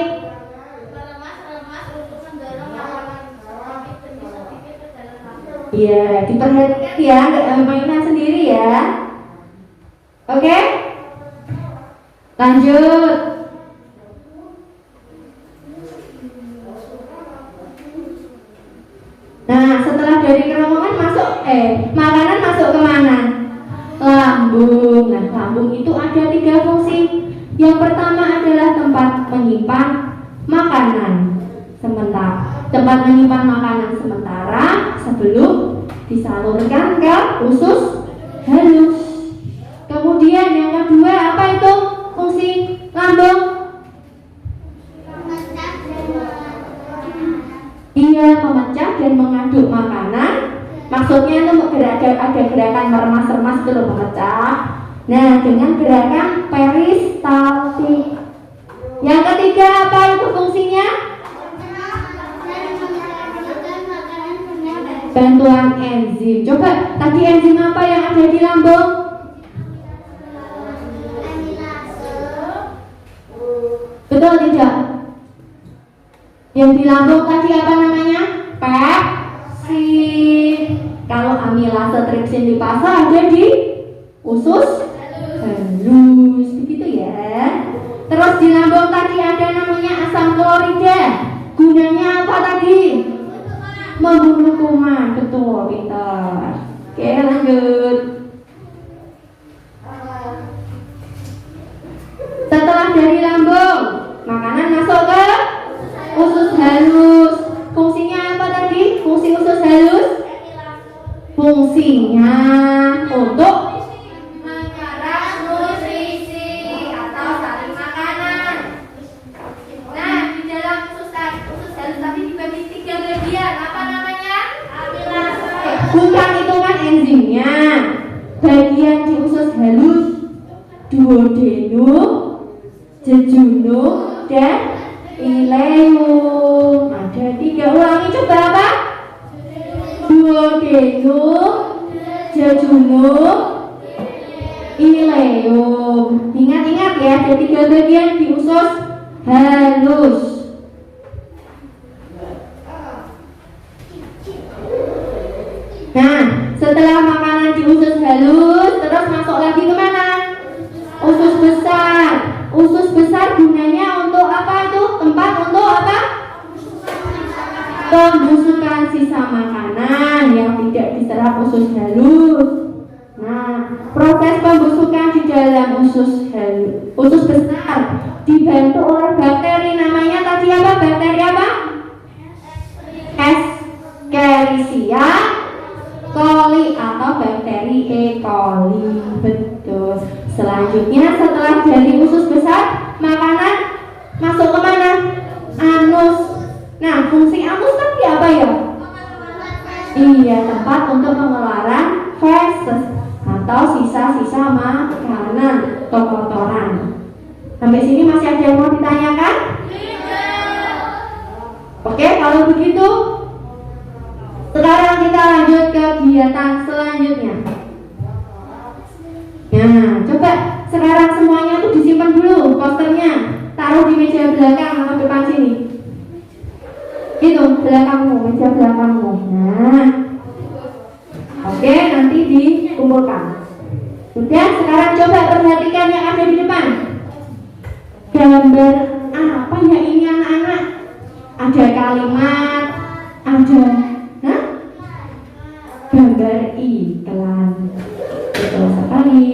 S1: Iya, diperhatikan ya, nggak mainan sendiri ya. Oke? Lanjut. Nah, setelah dari kerongkongan masuk makanan masuk ke mana? Lambung. Nah, lambung itu ada 3 fungsi. Yang pertama adalah tempat menyimpan makanan sementara sebelum disalurkan ke usus halus. Kemudian yang kedua apa itu fungsi lambung? Iya, memecah dan mengaduk makanan. Maksudnya itu ada gerakan meremas-remas itu memecah. Nah, dengan gerakan peristaltik. Yang ketiga apa itu fungsinya? Bantuan enzim. Coba tadi enzim apa yang ada di lambung? Betul tidak? Yang di lambung tadi apa namanya? Pepsin. Kalau amilase tripsin lipasa ada di usus halus, begitu ya. Terus di lambung tadi ada namanya asam klorida. Gunanya apa tadi? Membunuh kuman, betul, pintar. Oke, lanjut. Setelah dari lambung, makanan masuk ke usus halus. Fungsinya apa tadi? Fungsi usus halus? Fungsinya untuk menyerap nutrisi atau sari makanan. Nah, di dalam usus halus tadi dibagi 3 bagian. Apa namanya? Amilase. Bukan, itu kan enzimnya. Bagian di usus halus duodenum, jejunum, dan ileum. Ada 3. Ulangi coba apa? Duodenum, jejunum, ileum. Ingat-ingat ya, ada 3 bagian di usus halus. Nah, setelah makanan di usus halus, terus masuk lagi ke mana? Usus besar. Usus besar gunanya untuk apa itu? Tempat untuk apa? Pembusukan sisa makanan yang tidak diserap usus halus. Nah, proses pembusukan di dalam usus besar dibantu oleh bakteri. Namanya tadi apa? Bakteri apa? Escherichia coli atau bakteri E. coli. Betul. Selanjutnya setelah dari usus besar, makanan masuk ke mana? Anus. Nah, fungsi anus tadi apa ya? Iya, tempat untuk pengeluaran
S2: feces atau sisa-sisa makanan atau kotoran. Sampai sini masih ada yang mau ditanyakan? Oke, kalau begitu sekarang kita lanjut ke kegiatan selanjutnya. Nah, coba sekarang semuanya tuh disimpan dulu posternya, taruh di meja belakang atau depan sini. Itu belakangmu, meja belakangmu. Nah, oke, nanti dikumpulkan. Sudah, sekarang coba perhatikan yang ada di depan. Gambar apa ya ini anak-anak? Ada kalimat, ada gambar iklan. Betul sekali.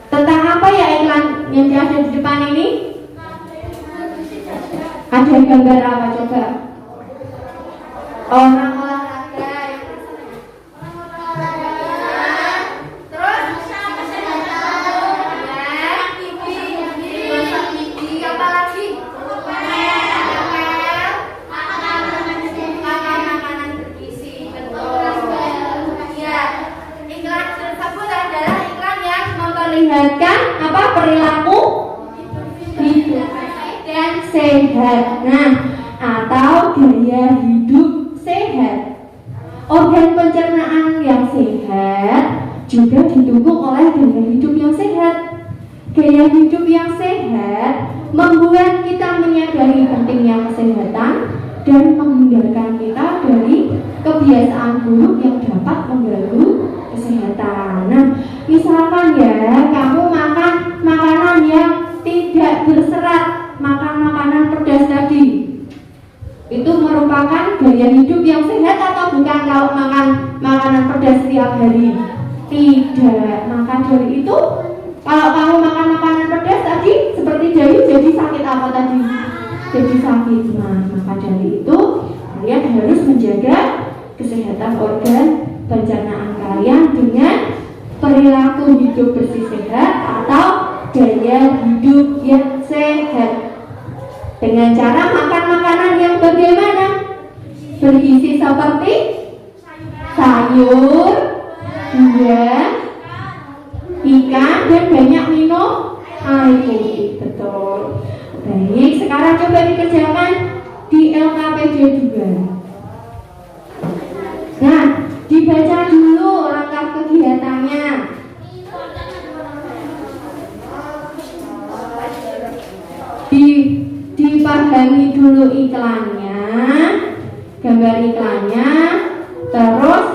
S2: Tentang apa ya iklan yang ada di depan ini? Ada gambar apa coba? Orang olahraga.
S3: Terus gigi apa lagi? Makanan bergizi, betul. Ya, iklan tersebut adalah iklan yang
S2: Memperlihatkan apa perilaku hidup dan sehat. Nah, atau gaya hidup sehat. Organ pencernaan yang sehat juga didukung oleh gaya hidup yang sehat. Gaya hidup yang sehat membuat kita menyadari pentingnya kesehatan dan menghindarkan kita dari kebiasaan buruk yang dapat mengganggu kesehatan. Nah, misalkan ya kamu makan makanan yang tidak berserat, makan makanan pedas tadi, itu merupakan gaya hidup yang sehat atau bukan kalau makan makanan pedas setiap hari? Tidak. Maka dari itu kalau kamu makan makanan pedas tadi seperti jadi sakit apa tadi? Jadi sakit. Nah, maka dari itu kalian harus menjaga kesehatan organ pencernaan kalian dengan perilaku hidup bersih sehat atau gaya hidup yang sehat. Dengan cara makan makanan yang bagaimana? Bergizi seperti sayur, buah, ikan, dan banyak minum air putih. Betul. Baik, sekarang coba dikerjakan di LKPD juga. Nah, dibaca dulu langkah kegiatannya. Dipahami dulu iklannya, gambar iklannya, terus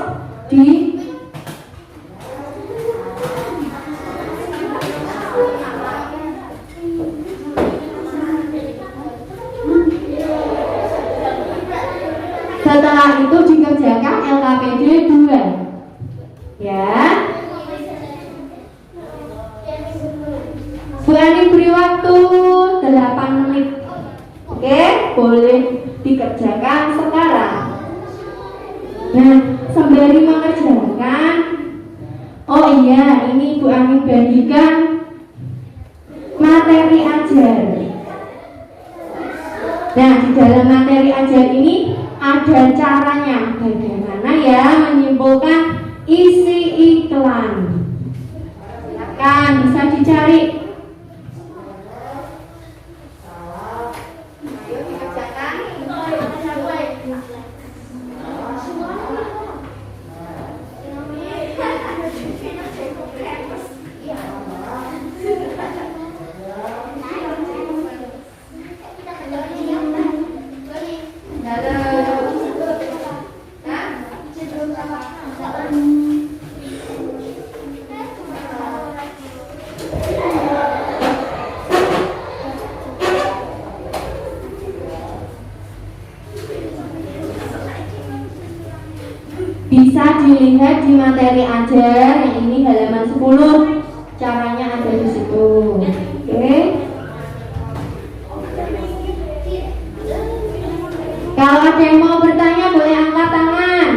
S2: setelah itu dikerjakan LKPD 2. Ya. Bu Ani beri waktu 8 menit. Oke, boleh dikerjakan sekarang. Nah, sembari mengerjakan, oh iya, ini Bu Ani bagikan materi ajar. Nah, di dalam materi ajar ini ada caranya bagaimana ya menyimpulkan isi iklan. Silakan bisa dicari. Bisa dilihat di materi ajar yang ini halaman 10. Caranya ada di situ. Oke. Kalau ada yang mau bertanya boleh angkat tangan.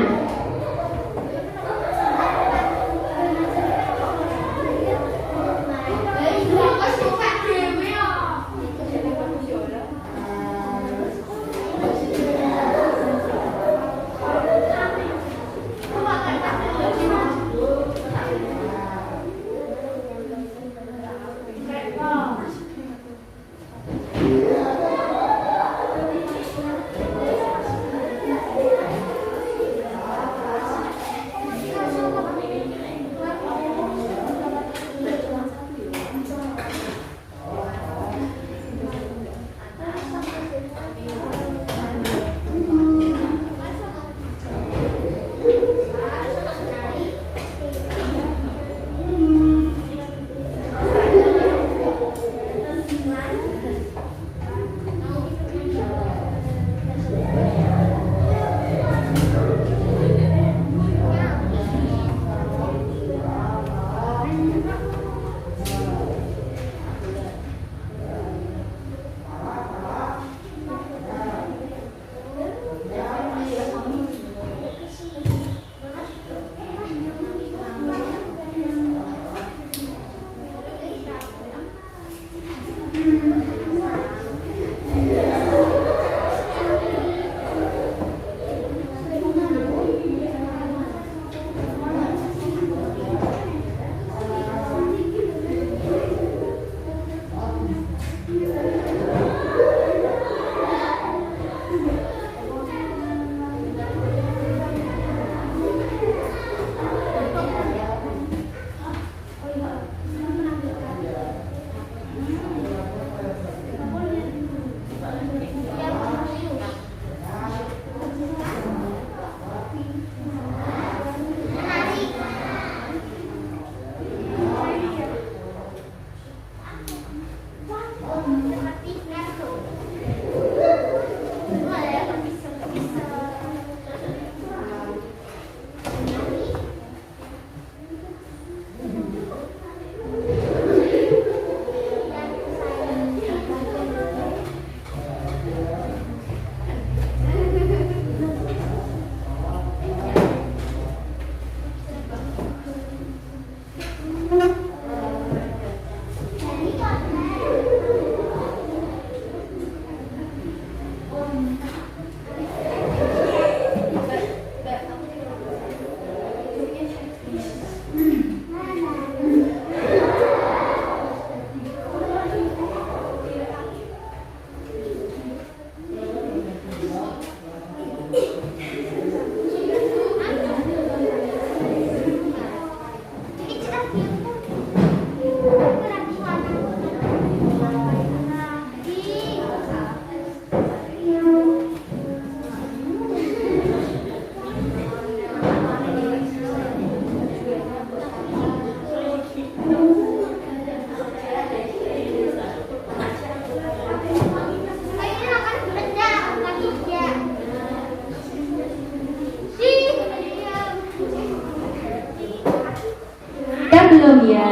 S2: Belum ya?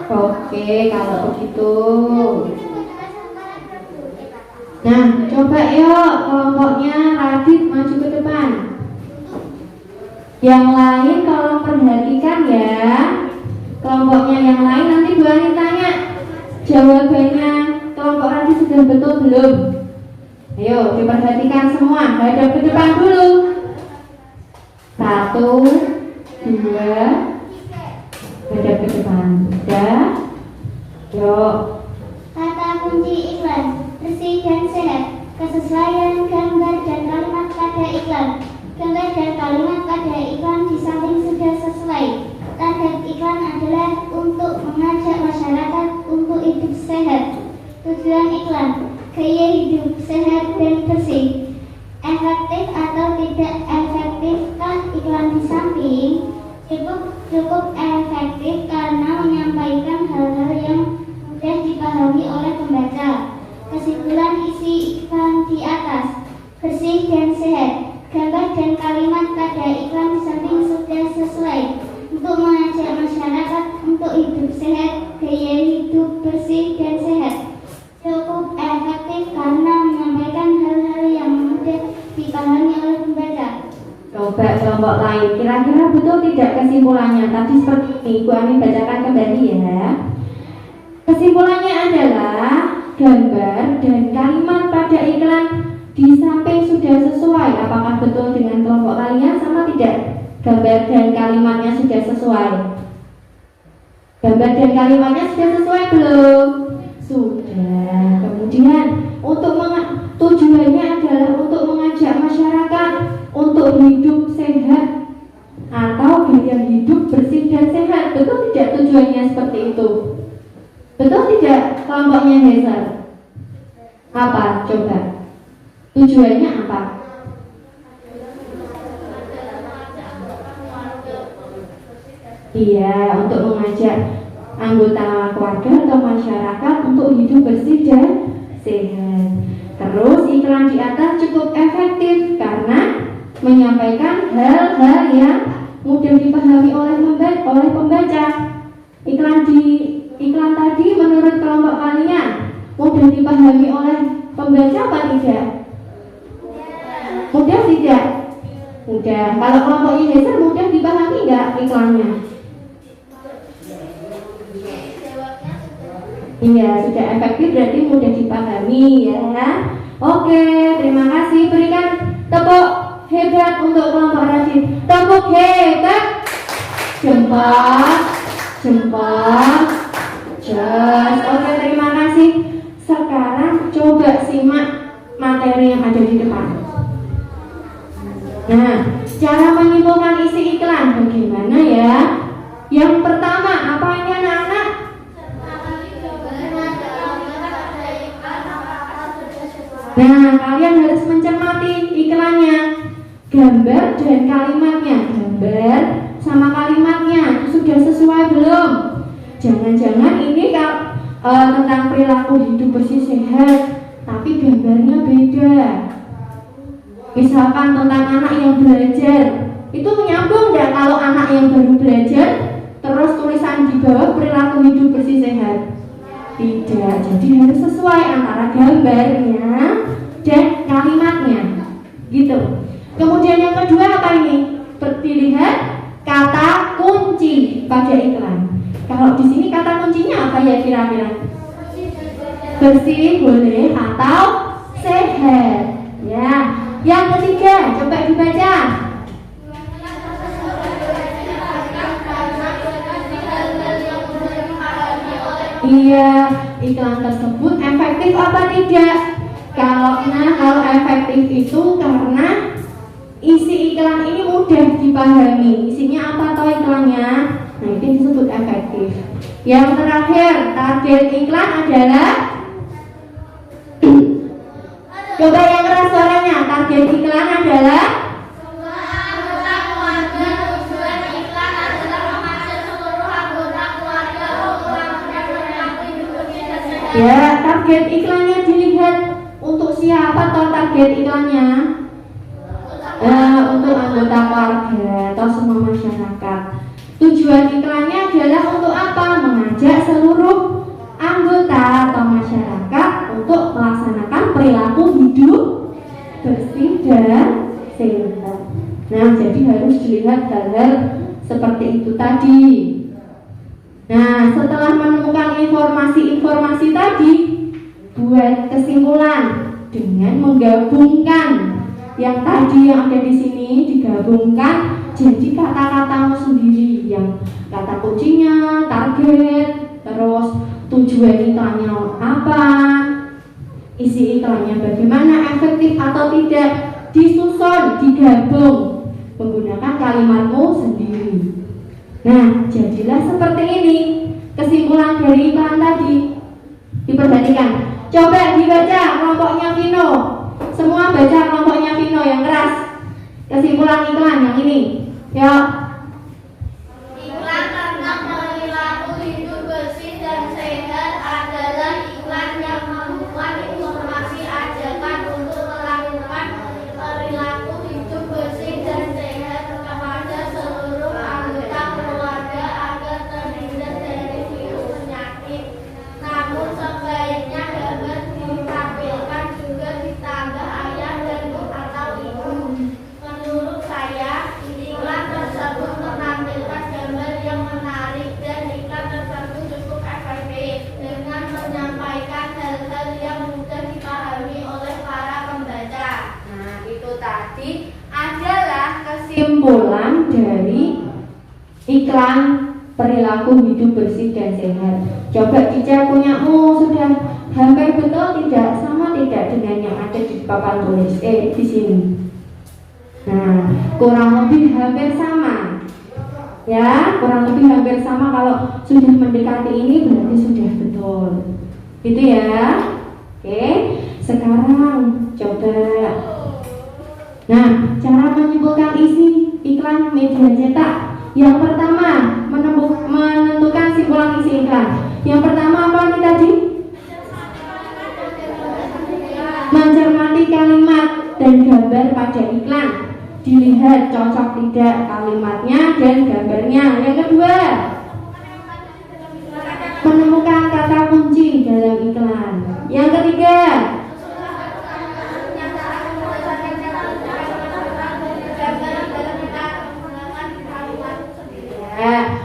S2: Oke, kalau begitu. Nah, coba yuk kelompoknya Radit maju ke depan. Yang lain tolong perhatikan ya. Kelompoknya yang lain nanti Bu Ani tanya jawabannya kelompok Radit sudah betul belum? Ayo diperhatikan semua, hadap ke depan dulu. 1, 2, hadap ke depan. Udah? Yuk.
S3: Kata kunci iklan, bersih dan sehat. Kesesuaian gambar dan kalimat pada iklan. Gambar dan kalimat pada iklan di samping sudah sesuai. Target iklan adalah untuk mengajak masyarakat untuk hidup sehat. Tujuan iklan, gaya hidup sehat dan bersih. Efektif atau tidak efektifkah iklan di samping? Cukup efektif karena menyampaikan hal-hal yang mudah dipahami oleh pembaca. Kesimpulan isi iklan di atas, bersih dan sehat. Gambar dan kalimat pada iklan di samping sudah sesuai untuk mengajak masyarakat untuk hidup sehat, gaya hidup bersih dan sehat. Cukup efektif karena menyampaikan hal-hal yang mudah dipahami oleh pembaca.
S2: Coba kelompok lain, kira-kira betul tidak kesimpulannya? Tadi seperti ini, Bu Ani bacakan kembali ya. Kesimpulannya adalah gambar dan kalimat pada iklan di samping sudah sesuai. Apakah betul dengan kelompok kalian sama tidak? Gambar dan kalimatnya sudah sesuai. Gambar dan kalimatnya sudah sesuai belum? Sudah. Kemudian tujuannya adalah untuk mengajak masyarakat untuk hidup sehat atau gaya hidup bersih dan sehat. Betul tidak tujuannya seperti itu? Betul tidak kelompoknya Heser? Apa? Coba. Tujuannya apa? Iya, untuk mengajak anggota keluarga atau masyarakat untuk hidup bersih dan sehat. Terus iklan di atas cukup efektif karena menyampaikan hal-hal yang mudah dipahami oleh pembaca. Iklan tadi menurut kelompok kalian mudah dipahami oleh pembaca apa tidak? Mudah tidak? Mudah. Kalau kelompoknya Heser mudah dipahami enggak iklannya? Iya, sudah efektif berarti mudah dipahami ya. Oke, terima kasih. Berikan tepuk hebat untuk kelompok rajin. Tepuk hebat. Jempol, jempol. Just. Oke, terima kasih. Sekarang coba simak materi yang ada di depan. Nah, cara menyimpulkan isi iklan bagaimana ya? Yang pertama, apa ini anak-anak? Nah, kalian harus mencermati iklannya, gambar dan kalimatnya. Gambar sama kalimatnya itu sudah sesuai belum? Jangan-jangan ini tentang perilaku hidup bersih sehat, tapi gambarnya beda. Misalkan tentang anak yang belajar, itu menyambung nggak kalau anak yang baru belajar, terus tulisan di bawah perilaku hidup bersih sehat? Tidak, jadi harus sesuai antara gambarnya dan kalimatnya, gitu. Kemudian yang kedua apa ini? Dilihat kata kunci pada iklan. Kalau di sini kata kuncinya apa ya kira-kira? Bersih boleh atau sehat, ya. Yang ketiga, coba dibaca. Iya, iklan tersebut efektif apa tidak? Kalau efektif itu karena isi iklan ini mudah dipahami. Isinya apa toh iklannya? Nah, itu disebut efektif. Yang terakhir, target iklan adalah coba yang keras suaranya. Target iklan adalah ya, target iklannya dilihat untuk siapa toh target iklannya? Untuk anggota keluarga atau semua masyarakat. Tujuan iklannya adalah untuk apa? Mengajak seluruh anggota atau masyarakat untuk melaksanakan perilaku hidup bersih dan sehat. Nah, jadi harus dilihat hal-hal seperti itu tadi. Nah, setelah menemukan informasi-informasi tadi, buat kesimpulan dengan menggabungkan yang tadi yang ada di sini, digabungkan jadi kata-katamu sendiri, yang kata kuncinya, target, terus tujuan iklannya apa, isi iklannya bagaimana, efektif atau tidak, disusun, digabung menggunakan kalimatmu sendiri. Nah, jadilah seperti ini kesimpulan dari iklan tadi. Diperhatikan. Coba dibaca kelompoknya Vino. Semua baca kelompoknya Vino yang keras. Kesimpulan iklan yang ini. Ya.
S3: Iklan tentang perilaku hidup bersih dan sehat adalah iklan yang memuat informasi ajakan untuk melakukan perilaku hidup bersih dan sehat kepada seluruh anggota keluarga agar terhindar dari virus penyakit. Namun sebaiknya gambar ditampilkan juga ditambah ayah dan atau ibu. Menurut saya, iklan tersebut menampilkan gambar yang menarik dan iklan tersebut cukup efektif dengan menyampaikan hal-hal yang mudah dipahami oleh para pembaca.
S2: Nah, itu tadi adalah kesimpulan dari iklan perilaku hidup bersih dan sehat. Coba dicek punyamu sudah hampir betul tidak, sama tidak dengan yang ada di papan tulis di sini. Nah, kurang lebih hampir sama. Ya, kurang lebih hampir sama. Kalau sudah mendekati ini berarti sudah betul. Gitu ya. Oke, sekarang coba. Nah, cara menyimpulkan isi iklan media cetak. Yang pertama, menentukan simpulan isi iklan. Yang pertama apa nih tadi? Mencermati kalimat dan gambar pada iklan. Dilihat cocok tidak kalimatnya dan gambarnya. Yang kedua, menemukan kata kunci dalam iklan. Yang ketiga,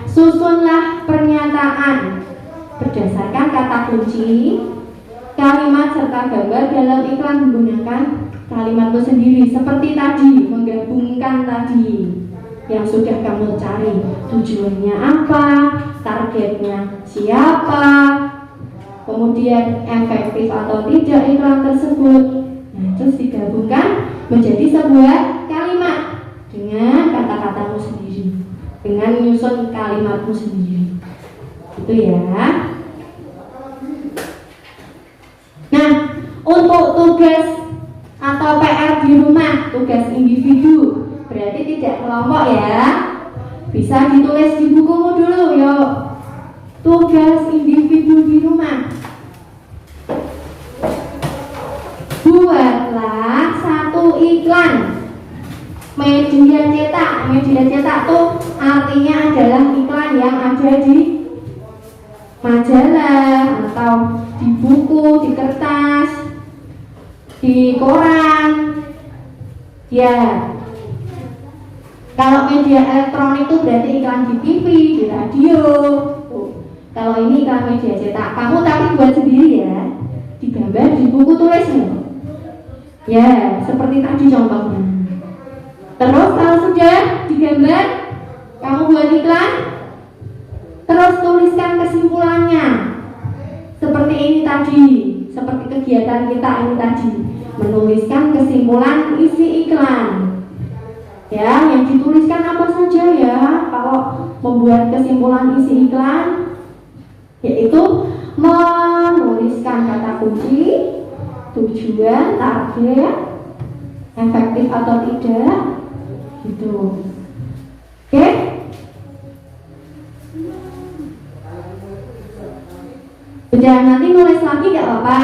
S2: susunlah pernyataan berdasarkan kata kunci, kalimat serta gambar dalam iklan menggunakan kalimat itu sendiri. Seperti tadi, menggabungkan tadi yang sudah kamu cari, tujuannya apa, targetnya siapa, kemudian efektif atau tidak iklan tersebut. Nah, terus digabungkan menjadi sebuah kalimat dengan kata-katamu sendiri, dengan menyusun kalimatmu sendiri. Itu ya. Nah, untuk tugas atau PR di rumah, tugas individu, berarti tidak kelompok ya. Bisa ditulis di bukumu dulu, yuk. Tugas individu di rumah. Buatlah satu iklan media cetak. Media cetak tuh artinya adalah iklan yang ada di majalah atau di buku, di kertas, di koran. Ya. Kalau media elektronik itu berarti iklan di TV, di radio. Kalau ini iklan media cetak, kamu tapi buat sendiri ya. Digambar di buku tulisnya. Ya, seperti tadi contohnya. Terus kalau sudah digambar, kamu buat iklan, terus tuliskan kesimpulannya. Seperti ini tadi, seperti kegiatan kita ini tadi, menuliskan kesimpulan isi iklan. Ya, yang dituliskan apa saja ya kalau membuat kesimpulan isi iklan, yaitu menuliskan kata kunci, tujuan, target, efektif atau tidak, gitu. Oke? Udah, nanti nulis lagi gak apa-apa.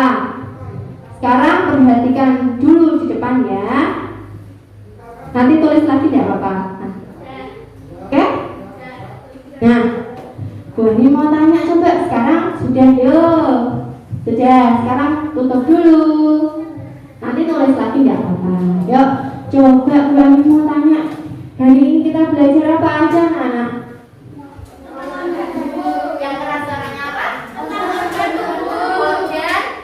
S2: Sekarang perhatikan dulu di depan ya. Nanti tulis lagi gak apa-apa. Oke? Nah, gue ini mau tanya coba sekarang sudah yuk. Sudah, sekarang tutup dulu. Nanti tulis lagi gak apa-apa. Yuk, coba gue ini mau tanya. Hari ini kita belajar apa aja anak-anak?
S1: Yang keras suaranya apa? Kemudian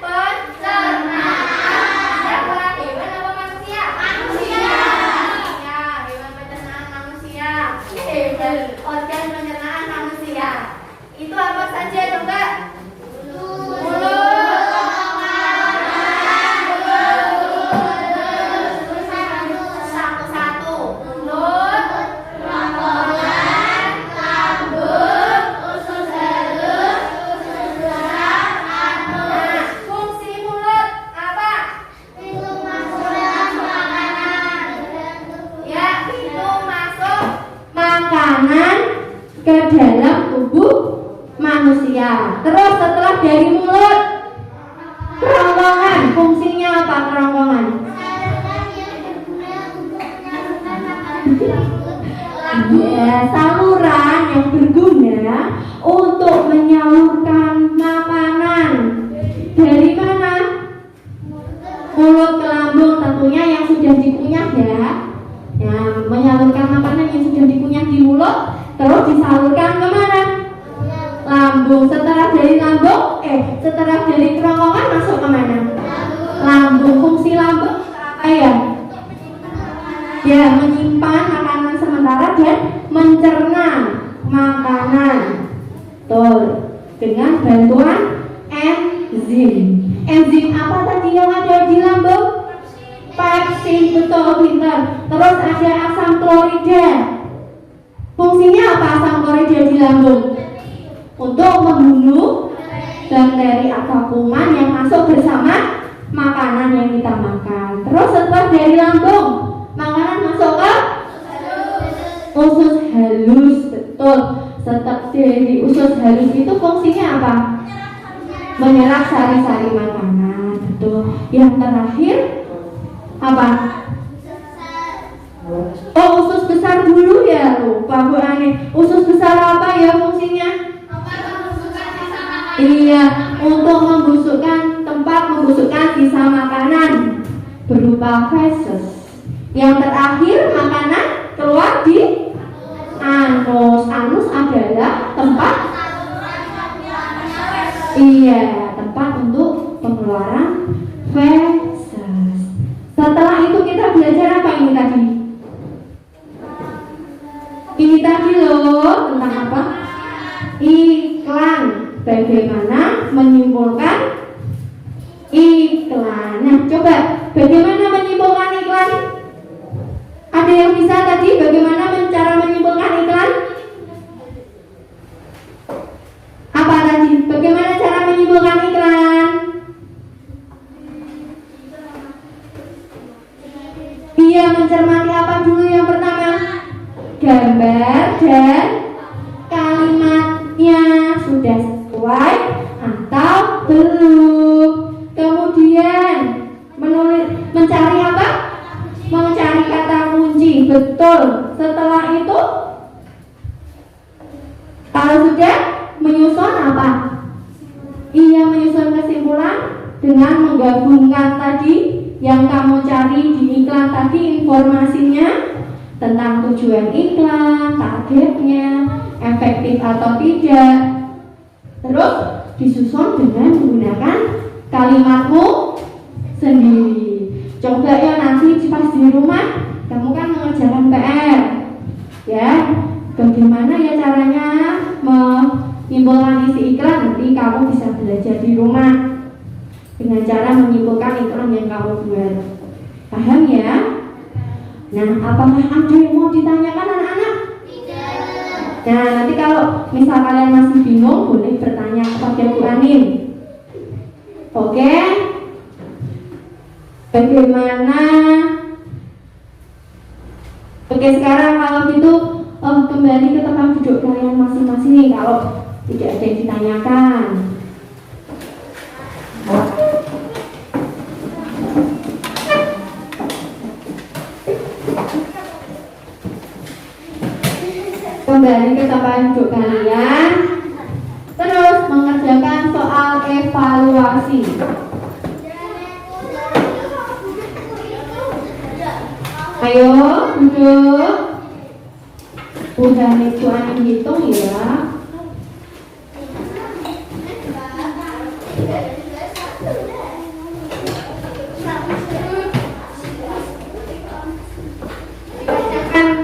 S1: pencernaan. Siapa? Hewan apa manusia? Manusia. Ya, hewan pencernaan manusia. Hewan organ pencernaan manusia. Itu apa saja coba?
S2: Ke dalam tubuh manusia. Terus setelah dari mulut, kerongkongan. Fungsinya apa kerongkongan? Ya, saluran yang berguna untuk menyalurkan makanan. Dari mana? Mulut ke lambung, tentunya yang sudah dikunyah ya. Yang menyalurkan makanan yang sudah dikunyah di mulut, terus disalurkan kemana? Lambung. Setelah dari lambung, setelah dari kerongkongan masuk kemana? Lambung. Fungsi lambung apa ya? Ya, menyimpan makanan sementara dan mencerna makanan. Tuh, dengan bantuan enzim. Enzim apa tadi yang ada di lambung? Pepsin, betul, pintar. Terus ada asam klorida. Fungsinya apa asam klorida di lambung? Untuk membunuh bakteri atau kuman yang masuk bersama makanan yang kita makan. Terus setelah dari lambung, makanan masuk ke usus halus, betul. Setelah dari usus halus itu fungsinya apa? Menyerap sari-sari makanan, betul. Yang terakhir apa? Oh, usus besar dulu ya, lupa Bu Ani. Usus besar apa ya fungsinya? Iya, untuk membusukkan tempat membusukkan sisa makanan berupa feses. Yang terakhir makanan keluar di anus. Anus adalah tempat Iya, tempat untuk pengeluaran feses. Setelah itu kita belajar apa ini tadi? Ini tadi loh, tentang apa? Iklan. Bagaimana menyimpulkan iklan. Nah, coba bagaimana menyimpulkan iklan? Ada yang bisa tadi bagaimana cara menyimpulkan iklan? Apa tadi? Bagaimana cara menyimpulkan iklan? Iya, mencermati apa dulu yang pertama? Gambar dan kalimatnya sudah sesuai atau belum. Kemudian mencari apa? Mencari kata kunci. Betul. Setelah itu, kalau sudah menyusun apa? Iya, menyusun kesimpulan dengan menggabungkan tadi yang kamu cari di iklan tadi, informasinya tentang tujuan iklan, targetnya, efektif atau tidak. Terus disusun dengan menggunakan kalimatmu sendiri. Coba ya nanti pas di rumah kamu kan mengerjakan PR, ya. Bagaimana ya caranya menyimpulkan isi iklan? Nanti kamu bisa belajar di rumah dengan cara menyimpulkan iklan yang kamu buat. Paham ya? Nah, apakah ada yang mau ditanyakan anak-anak? Nah, nanti kalau misal kalian masih bingung, boleh bertanya kepada Bu Anin. Oke? Bagaimana? Oke, sekarang kalau gitu kembali ke tempat duduk kalian masing-masing kalau tidak ada yang ditanyakan. Kembali ke tempat duduk kalian. Terus mengerjakan soal evaluasi. Ayo duduk. Udah nih Bu Anin hitung ya.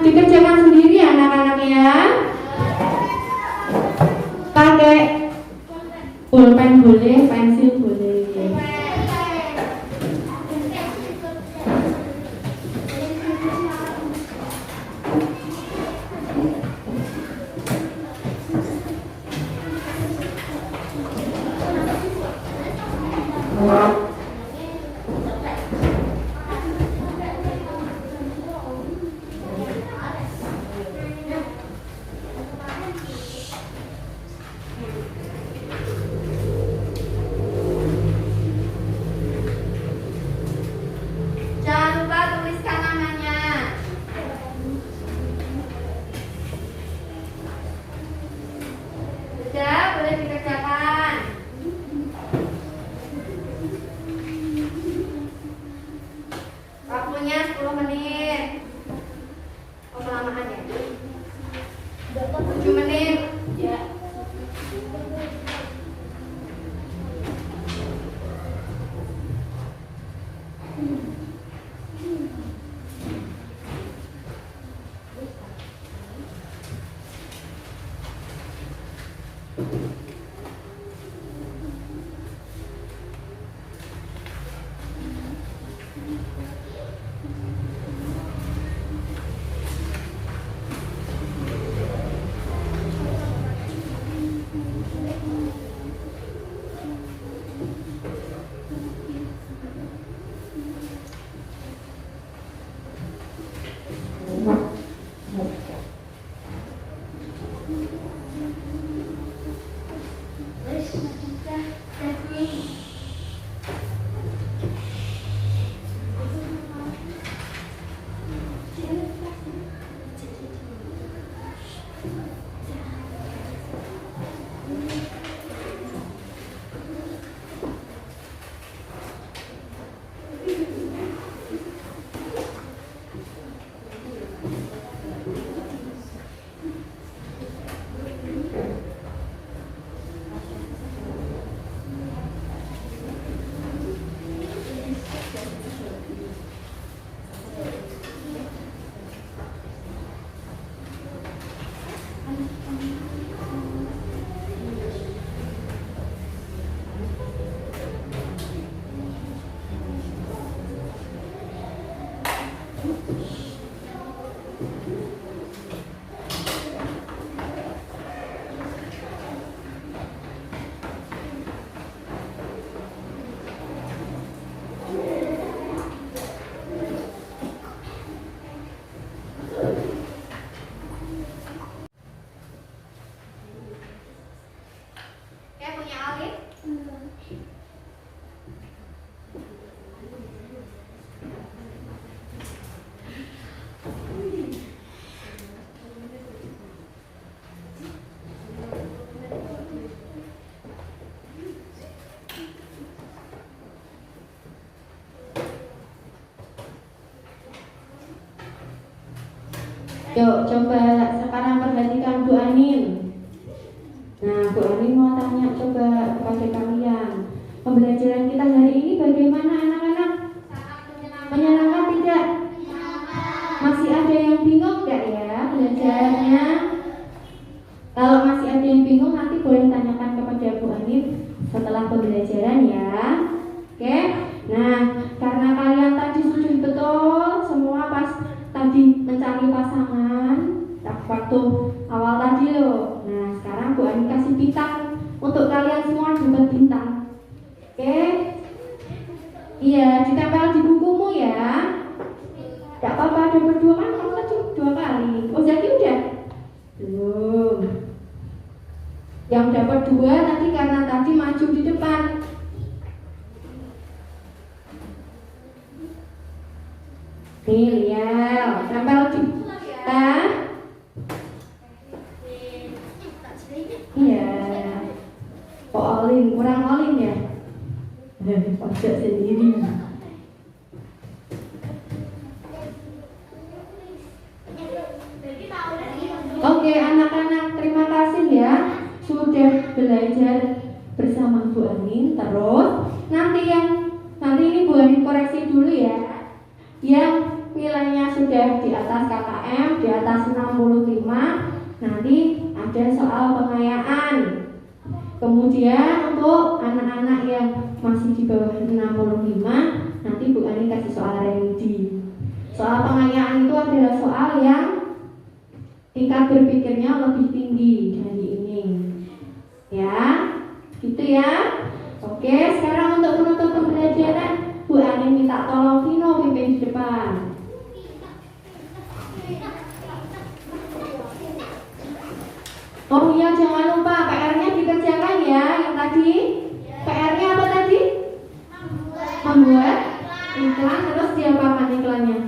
S2: Dikerjakan sendiri anak-anak ya. Pakai pulpen boleh, pensil boleh. Yuk coba sekarang perhatikan Bu Anin. Nah, Bu Anin mau tanya coba kepada kalian, pembelajaran kita hari ini bagaimana anak-anak? Menyenangkan tidak? Masih ada yang bingung nggak ya belajarnya? Kalau masih ada yang bingung nanti boleh tanyakan kepada Bu Anin setelah pembelajaran ya. Oke? Nah, karena kalian tadi sudah betul semua pas tadi mencari pasangan waktu awal tadi loh. Nah, sekarang Bu Anin kasih bintang untuk kalian semua dapat bintang. Oke? Iya, ditempel di bukumu ya. Gak apa-apa, ada berdua kan kamu tadi 2 kali. Oh, jadi udah? Belum. Yang dapat 2 tadi karena tadi maju di depan. Nih, lihat, tempel di iya. Kok olin, kurang olin ya? Pojok sendiri. Oke, anak-anak, terima kasih ya sudah belajar bersama Bu Anin. Terus nanti ini Bu Anin koreksi dulu ya. Yang nilainya sudah di atas KKM, di atas 65, nanti ada soal pengayaan. Kemudian untuk anak-anak yang masih di bawah 65, nanti Bu Anin kasih soal remedi. Soal pengayaan itu adalah soal yang tingkat berpikirnya lebih tinggi dari ini. Ya, gitu ya. Oke, sekarang untuk menutup pembelajaran, Bu Anin minta tolong Vino pimpin di depan. Oh iya, jangan lupa PR-nya dikerjakan ya. Yang tadi PR-nya apa tadi? Membuat iklan. Terus diapakan iklannya?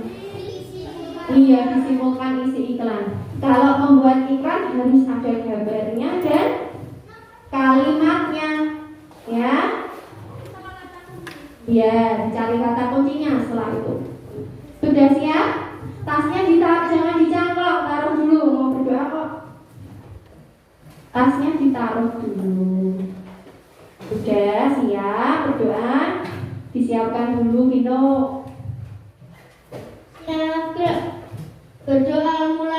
S2: Iya, disimpulkan isi iklan. Kalau membuat iklan harus ada gambarnya dan kalimatnya, ya. Iya, cari kata kuncinya setelah itu. Sudah siap? Tasnya ditaruh, jangan dicangklok, taruh dulu. Mau berdoa kok. Tasnya ditaruh dulu. Sudah siap berdoa? Disiapkan dulu, Vino.
S3: Siap, berdoa mulai.